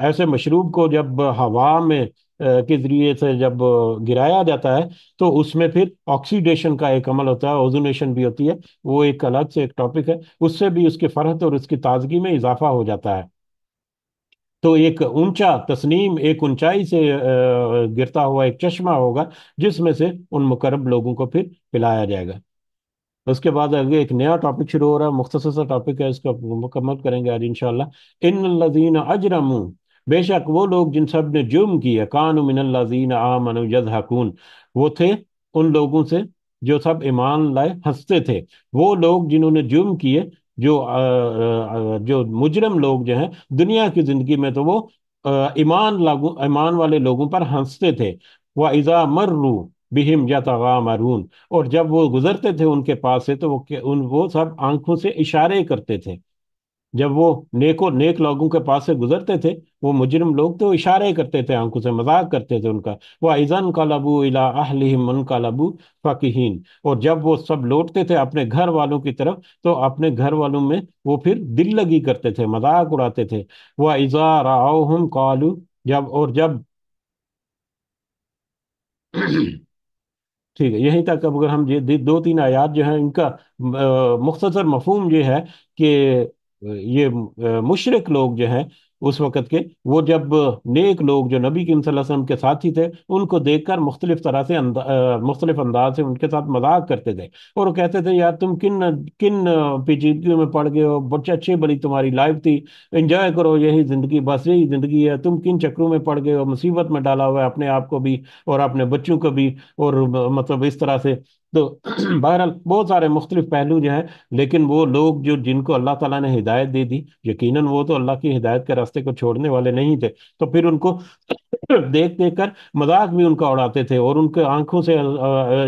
ایسے مشروب کو جب ہوا میں کے ذریعے سے جب گرایا جاتا ہے تو اس میں پھر آکسیڈیشن کا ایک عمل ہوتا ہے، اوزونیشن بھی ہوتی ہے، وہ ایک الگ سے ایک ٹاپک ہے، اس سے بھی اس کی فرحت اور اس کی تازگی میں اضافہ ہو جاتا ہے۔ تو ایک اونچا تسنیم ایک اونچائی سے گرتا ہوا ایک چشمہ ہوگا جس میں سے ان مقرب لوگوں کو پھر پلایا جائے گا۔ اس کے بعد آگے ایک نیا ٹاپک شروع ہو رہا ہے، مختصر سا ٹاپک ہے، اس کو مکمل کریں گے آج انشاءاللہ۔ ان الذین اجرموا، بے شک وہ لوگ جن سب نے جرم کیا، کانوا من الذین آمنوا یضحکون، وہ تھے ان لوگوں سے جو سب ایمان لائے ہنستے تھے۔ وہ لوگ جنہوں نے جرم کیے، جو مجرم لوگ جو ہیں دنیا کی زندگی میں، تو وہ ایمان والے لوگوں پر ہنستے تھے۔ وَإِذَا مَرُّوا بِهِمْ يَتَغَامَرُونَ، اور جب وہ گزرتے تھے ان کے پاس سے تو وہ سب آنکھوں سے اشارے کرتے تھے۔ جب وہ نیک لوگوں کے پاس سے گزرتے تھے وہ مجرم لوگ تو اشارے کرتے تھے، آنکھوں سے مذاق کرتے تھے ان کا۔ وَإِذَا انْقَلَبُوا إِلَىٰ أَهْلِهِمْ انْقَلَبُوا فَكِهِينَ، اور جب وہ سب لوٹتے تھے اپنے گھر والوں کی طرف تو اپنے گھر والوں میں وہ پھر دل لگی کرتے تھے، مذاق اڑاتے تھے۔ وَإِذَا رَأَوْهُمْ قَالُوا، اور جب ٹھیک ہے، یہیں تک اب اگر ہم یہ دو تین آیات جو ہیں ان کا مختصر مفہوم یہ ہے کہ یہ مشرک لوگ جو ہیں اس وقت کے، وہ جب نیک لوگ جو نبی کریم صلی اللہ علیہ وسلم کے ساتھی تھے ان کو دیکھ کر مختلف طرح سے مختلف انداز سے ان کے ساتھ مذاق کرتے تھے، اور وہ کہتے تھے یار تم کن کن پیچیدگیوں میں پڑ گئے ہو، بچے اچھی بڑی تمہاری لائف تھی، انجوائے کرو یہی زندگی، بس یہی زندگی ہے، تم کن چکروں میں پڑ گئے ہو، مصیبت میں ڈالا ہوا ہے اپنے آپ کو بھی اور اپنے بچوں کو بھی، اور مطلب اس طرح سے۔ تو بہرحال بہت سارے مختلف پہلو جو ہیں، لیکن وہ لوگ جن کو اللہ تعالیٰ نے ہدایت دے دی، یقیناً وہ تو اللہ کی ہدایت کے راستے کو چھوڑنے والے نہیں تھے، تو پھر ان کو देख देख कर मजाक भी उनका उड़ाते थे, और उनके आंखों से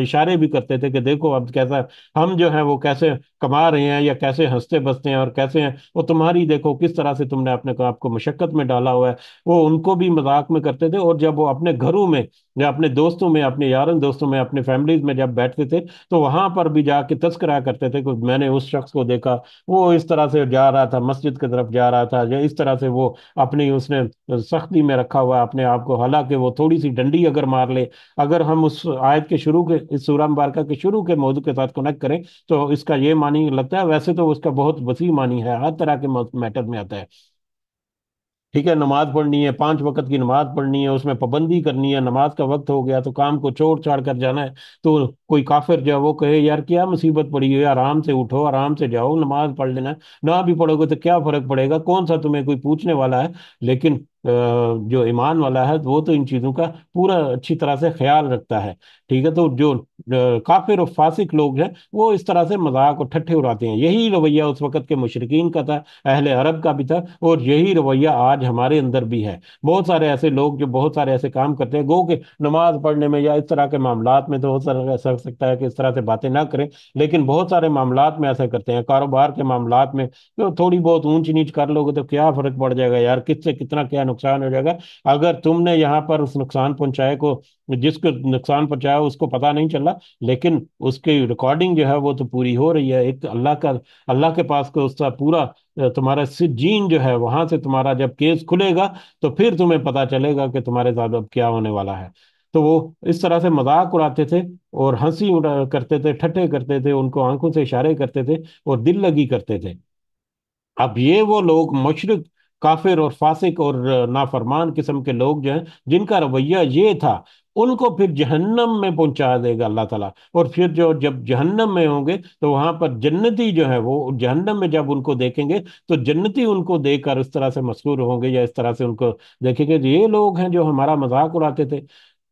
इशारे भी करते थे कि देखो अब कैसा हम जो है वो कैसे कमा रहे हैं, या कैसे हंसते बसते हैं और कैसे हैं, वो तुम्हारी देखो किस तरह से तुमने अपने को आपको मशक्कत में डाला हुआ है। वो उनको भी मजाक में करते थे, और जब वो अपने घरों में या अपने दोस्तों में, अपने यारों दोस्तों में, अपने फैमिलीज में जब बैठते थे, तो वहां पर भी जाके तस्करा करते थे कि मैंने उस शख्स को देखा, वो इस तरह से जा रहा था, मस्जिद की तरफ जा रहा था, या इस तरह से वो अपनी उसने सख्ती में रखा हुआ है अपने आप को, हालांकि वो थोड़ी सी डंडी अगर मार ले। अगर हम उस आयत के शुरू के, इस सूरह मुबारका के शुरू के मौजू के साथ कनेक्ट करें, तो इसका ये मानी लगता है, वैसे तो उसका बहुत वसी मानी है, हर तरह के मैटर में आता है। ठीक है, नमाज पढ़नी है, 5 वक्त की नमाज पढ़नी है, उसमें पाबंदी करनी है, नमाज का वक्त हो गया तो काम को छोड़ छाड़ कर जाना है, तो कोई काफिर जो है वो कहे यार क्या मुसीबत पड़ी है, आराम से उठो, आराम से जाओ, नमाज पढ़ लेना है। ना भी पढ़ोगे तो क्या फर्क पड़ेगा, कौन सा तुम्हें कोई पूछने वाला है। लेकिन जो ईमान वाला है वो तो इन चीजों का पूरा अच्छी तरह से ख्याल रखता है। ठीक है, तो जो काफिर और फासिक लोग हैं वो इस तरह से मजाक और ठट्ठे उड़ाते हैं। यही रवैया उस वक्त के मुशरिकीन का था, अहले अरब का भी था, और यही रवैया आज हमारे अंदर भी है। बहुत सारे ऐसे लोग जो बहुत सारे ऐसे काम करते हैं, गो के नमाज पढ़ने में या इस तरह के मामलात में तो हो ऐसा हो सकता है कि इस तरह से बातें ना करें, लेकिन बहुत सारे मामलात में ऐसा करते हैं, कारोबार के मामलात में तो थोड़ी बहुत ऊंच नीच कर लोगे तो क्या फर्क पड़ जाएगा यार, किससे कितना क्या नुकसान हो जाएगा। अगर तुमने यहाँ पर उस नुकसान पहुंचाए को, जिसको नुकसान पहुंचाया उसको पता नहीं चला, लेकिन उसकी रिकॉर्डिंग जो है वो तो पूरी हो रही है, एक अल्लाह का, अल्लाह के पास को उसका पूरा तुम्हारा सिजीन जो है वहां से तुम्हारा जब केस खुलेगा, तो फिर तुम्हें पता चलेगा कि तुम्हारे साथ अब क्या होने वाला है। तो वो इस तरह से मजाक उड़ाते थे, और हंसी करते थे, ठट्ठे करते थे, उनको आंखों से इशारे करते थे, और दिल लगी करते थे। अब ये वो लोग मुशरिक, काफिर और फासिक और नाफरमान किस्म के लोग जो हैं, जिनका रवैया ये था, उनको फिर जहन्नम में पहुंचा देगा अल्लाह ताला। और फिर जो जब जहन्नम में होंगे तो वहां पर जन्नती जो है वो जहन्नम में जब उनको देखेंगे, तो जन्नती उनको देखकर इस तरह से मसरूर होंगे, या इस तरह से उनको देखेंगे ये लोग हैं जो हमारा मजाक उड़ाते थे।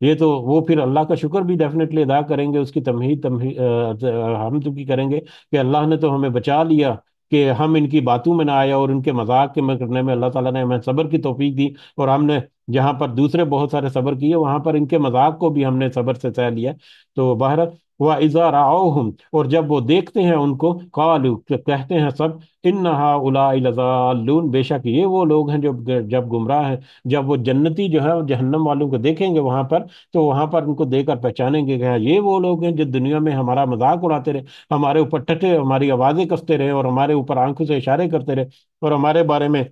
ये तो वो फिर अल्लाह का शुक्र भी डेफिनेटली अदा करेंगे, उसकी तमहीद हम तो की करेंगे कि अल्लाह ने तो हमें बचा लिया, कि हम इनकी बातों में ना आए, और उनके मजाक के में करने में अल्लाह ताला ने हमें सब्र की तौफीक दी। और हमने जहाँ पर दूसरे बहुत सारे सब्र किए, वहां पर इनके मजाक को भी हमने सब्र से सह लिया। तो बहरत हुआ इज़ा राओहुम, और जब वो देखते हैं उनको, कालू कहते हैं सब, इन्ना हाउलाई लज़ालून, बेशक ये वो लोग हैं जो जब गुमराह हैं। जब वो जन्नती जो है वो जहन्नम वालों को देखेंगे वहां पर, तो वहां पर उनको देखकर पहचानेंगे कि हाँ, ये वो लोग हैं जो दुनिया में हमारा मजाक उड़ाते रहे, हमारे ऊपर टटे, हमारी आवाजें कसते रहे, और हमारे ऊपर आंखों से इशारे करते रहे, और हमारे बारे में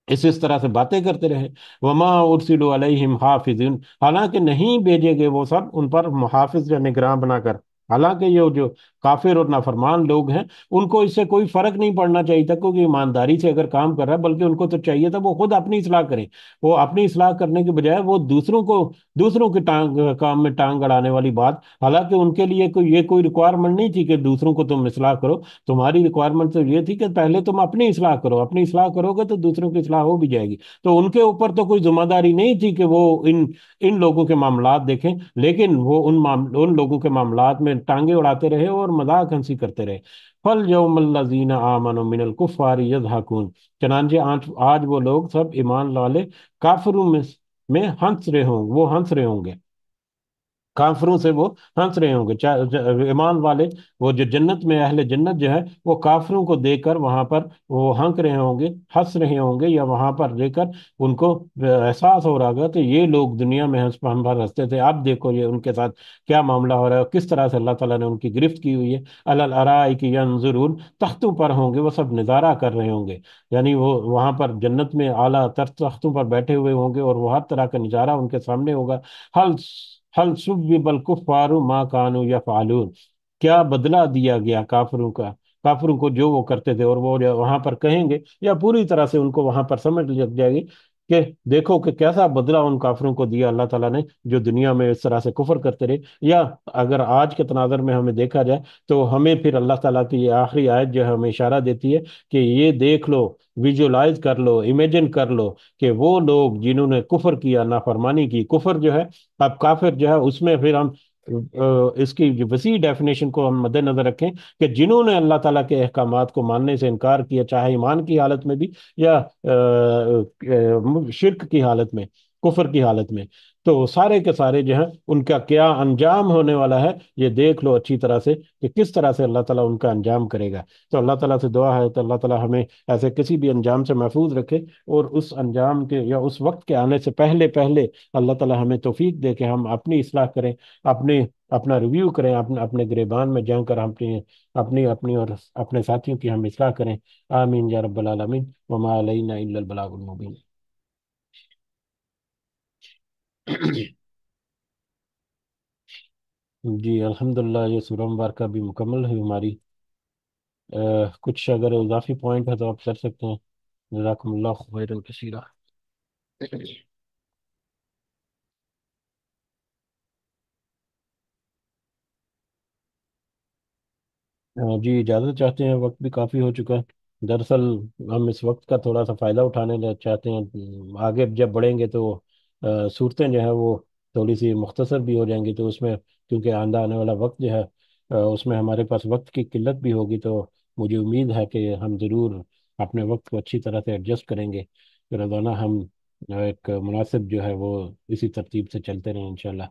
इस तरह से बातें करते रहे। वमा उर्सिलु अलैहिम हाफिज़ुन, हालांकि नहीं भेजे गए वो सब उन पर मुहाफिज या निगरान बनाकर। हालांकि ये जो काफिर और नाफरमान लोग हैं, उनको इससे कोई फर्क नहीं पड़ना चाहिए था, क्योंकि ईमानदारी से अगर काम कर रहा है, बल्कि उनको तो चाहिए था वो खुद अपनी इसलाह करें। वो अपनी इसलाह करने के बजाय वो दूसरों को, दूसरों की काम में टांग अड़ाने वाली बात, हालांकि उनके लिए कोई ये कोई रिक्वायरमेंट नहीं थी कि दूसरों को तुम इसलाह करो। तुम्हारी रिक्वायरमेंट तो ये थी कि पहले तुम अपनी इसलाह करो, अपनी इसलाह करोगे तो दूसरों की इसलाह हो भी जाएगी। तो उनके ऊपर तो कोई जिम्मेदारी नहीं थी कि वो इन इन लोगों के मामलात देखें, लेकिन वो उन लोगों के मामलात में टांगे उड़ाते रहे और मजाक हंसी करते रहे। फल यौमल्लज़ीना आमनु मिनल कुफ़ारि यज़हकून, चनांचे आज वो लोग सब ईमान वाले काफिरों में हंस रहे होंगे, वो हंस रहे होंगे, काफिरों से वो हंस रहे होंगे। ईमान वाले, वो जो जन्नत में अहले जन्नत जो है, वो काफिरों को देखकर वहां पर वो हंस रहे होंगे, हंस रहे होंगे, या वहां पर देखकर उनको एहसास हो रहा होगा कि ये लोग दुनिया में हम पर हंसते थे, अब देखो ये उनके साथ क्या मामला हो रहा है, किस तरह से अल्लाह ताला ने उनकी गिरफ्त की हुई है। अलल अराइकी यंजुरून, तख्तों पर होंगे वो सब नजारा कर रहे होंगे, यानी वो वहां पर जन्नत में आला तर तख्तों पर बैठे हुए होंगे, और वो हर तरह का नजारा उनके सामने होगा। हल हल सुब्बिबल कुफ्फारु मा कानू यफअलून, क्या बदला दिया गया काफिरों का, काफिरों को जो वो करते थे, और वो वहां पर कहेंगे, या पूरी तरह से उनको वहां पर समझ लग जाएगी कि देखो कि कैसा बदला उन काफिरों को दिया अल्लाह ताला ने, जो दुनिया में इस तरह से कुफर करते रहे। या अगर आज के तनाजर में हमें देखा जाए, तो हमें फिर अल्लाह ताला की ये आखिरी आयत जो है हमें इशारा देती है कि ये देख लो, विजुलाइज कर लो, इमेजिन कर लो, कि वो लोग जिन्होंने कुफर किया, नाफरमानी की, कुफर जो है, अब काफिर जो है उसमें फिर हम इसकी जो वसी डेफिनेशन को हम मद्देनजर रखें, कि जिन्होंने अल्लाह ताला के अहकामात को मानने से इनकार किया, चाहे ईमान की हालत में भी या शिर्क की हालत में। کفر کی حالت میں، تو سارے کے سارے جو ہیں ان کا کیا انجام ہونے والا ہے یہ دیکھ لو اچھی طرح سے کہ کس طرح سے اللہ تعالیٰ ان کا انجام کرے گا۔ تو اللہ تعالیٰ سے دعا ہے تو اللہ تعالیٰ ہمیں ایسے کسی بھی انجام سے محفوظ رکھے، اور اس انجام کے یا اس وقت کے آنے سے پہلے پہلے اللہ تعالیٰ ہمیں توفیق دے کہ ہم اپنی اصلاح کریں، اپنے اپنا ریویو کریں، اپنے گریبان میں جا کر ہم اپنی اور اپنے ساتھیوں کی ہم اصلاح کریں۔ آمین یا رب العالمین، وما علینا الا البلاغ المبین۔ جی الحمدللہ، یہ سورہ مبارکہ بھی مکمل ہے ہماری۔ کچھ اگر اضافی پوائنٹ ہے تو آپ کر سکتے ہیں۔ جزاکم اللہ خیرا کثیرا۔ جی اجازت چاہتے ہیں، وقت بھی کافی ہو چکا ہے دراصل۔ ہم اس وقت کا تھوڑا سا فائدہ اٹھانے چاہتے ہیں، آگے جب بڑھیں گے تو صورتیں جو ہے وہ تھوڑی سی مختصر بھی ہو جائیں گی، تو اس میں کیونکہ آنے والا وقت جو ہے اس میں ہمارے پاس وقت کی قلت بھی ہوگی، تو مجھے امید ہے کہ ہم ضرور اپنے وقت کو اچھی طرح سے ایڈجسٹ کریں گے، روزانہ ہم ایک مناسب جو ہے وہ اسی ترتیب سے چلتے رہیں انشاءاللہ۔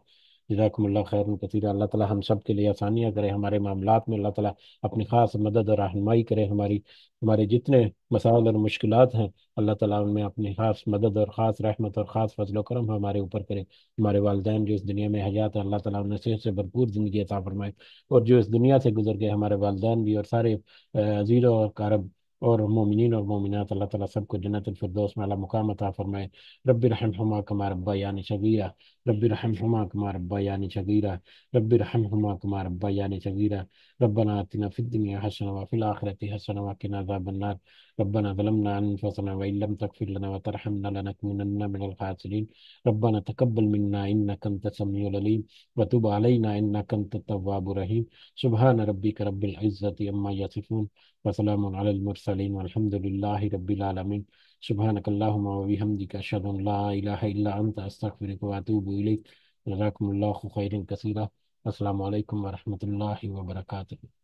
جزاکم اللہ خیر کثیر۔ اللہ تعالیٰ ہم سب کے لیے آسانیاں کرے، ہمارے معاملات میں اللہ تعالیٰ اپنی خاص مدد اور رہنمائی کرے، ہمارے جتنے مسائل اور مشکلات ہیں اللہ تعالیٰ ان میں اپنی خاص مدد اور خاص رحمت اور خاص فضل و کرم ہمارے اوپر کرے۔ ہمارے والدین جو اس دنیا میں حیات ہیں اللہ تعالیٰ انہیں صحت سے بھرپور زندگی عطا فرمائے، اور جو اس دنیا سے گزر گئے ہمارے والدین بھی اور سارے عزیزوں اور قارب اور مومنین اور مومنات، اللہ تعالیٰ سب کو جنت الفردوس میں اعلیٰ مقام عطا فرمائے۔ رب ارحمہما کما ربیانی صغیرا، رب ارحمہما کما ربیانی صغیرا، رب ارحمہما کما ربیانی صغیرا۔ ربنا آتنا في الدنيا حسنة وفي الآخرة حسنة وقنا عذاب النار۔ ربنا ظلمنا أنفسنا وإن لم تغفر لنا وترحمنا لنكونن من الخاسرين۔ ربنا تقبل منا إنك أنت السميع العليم وتب علينا إنك أنت التواب الرحيم۔ سبحان ربك رب العزة عما يصفون وسلام على المرسلين والحمد لله رب العالمين۔ سبحانك اللهم وبحمدك أشهد أن لا إله إلا أنت أستغفرك وأتوب إليك۔ جزاكم الله خيرا كثيرا۔ السلام علیکم ورحمۃ اللہ وبرکاتہ۔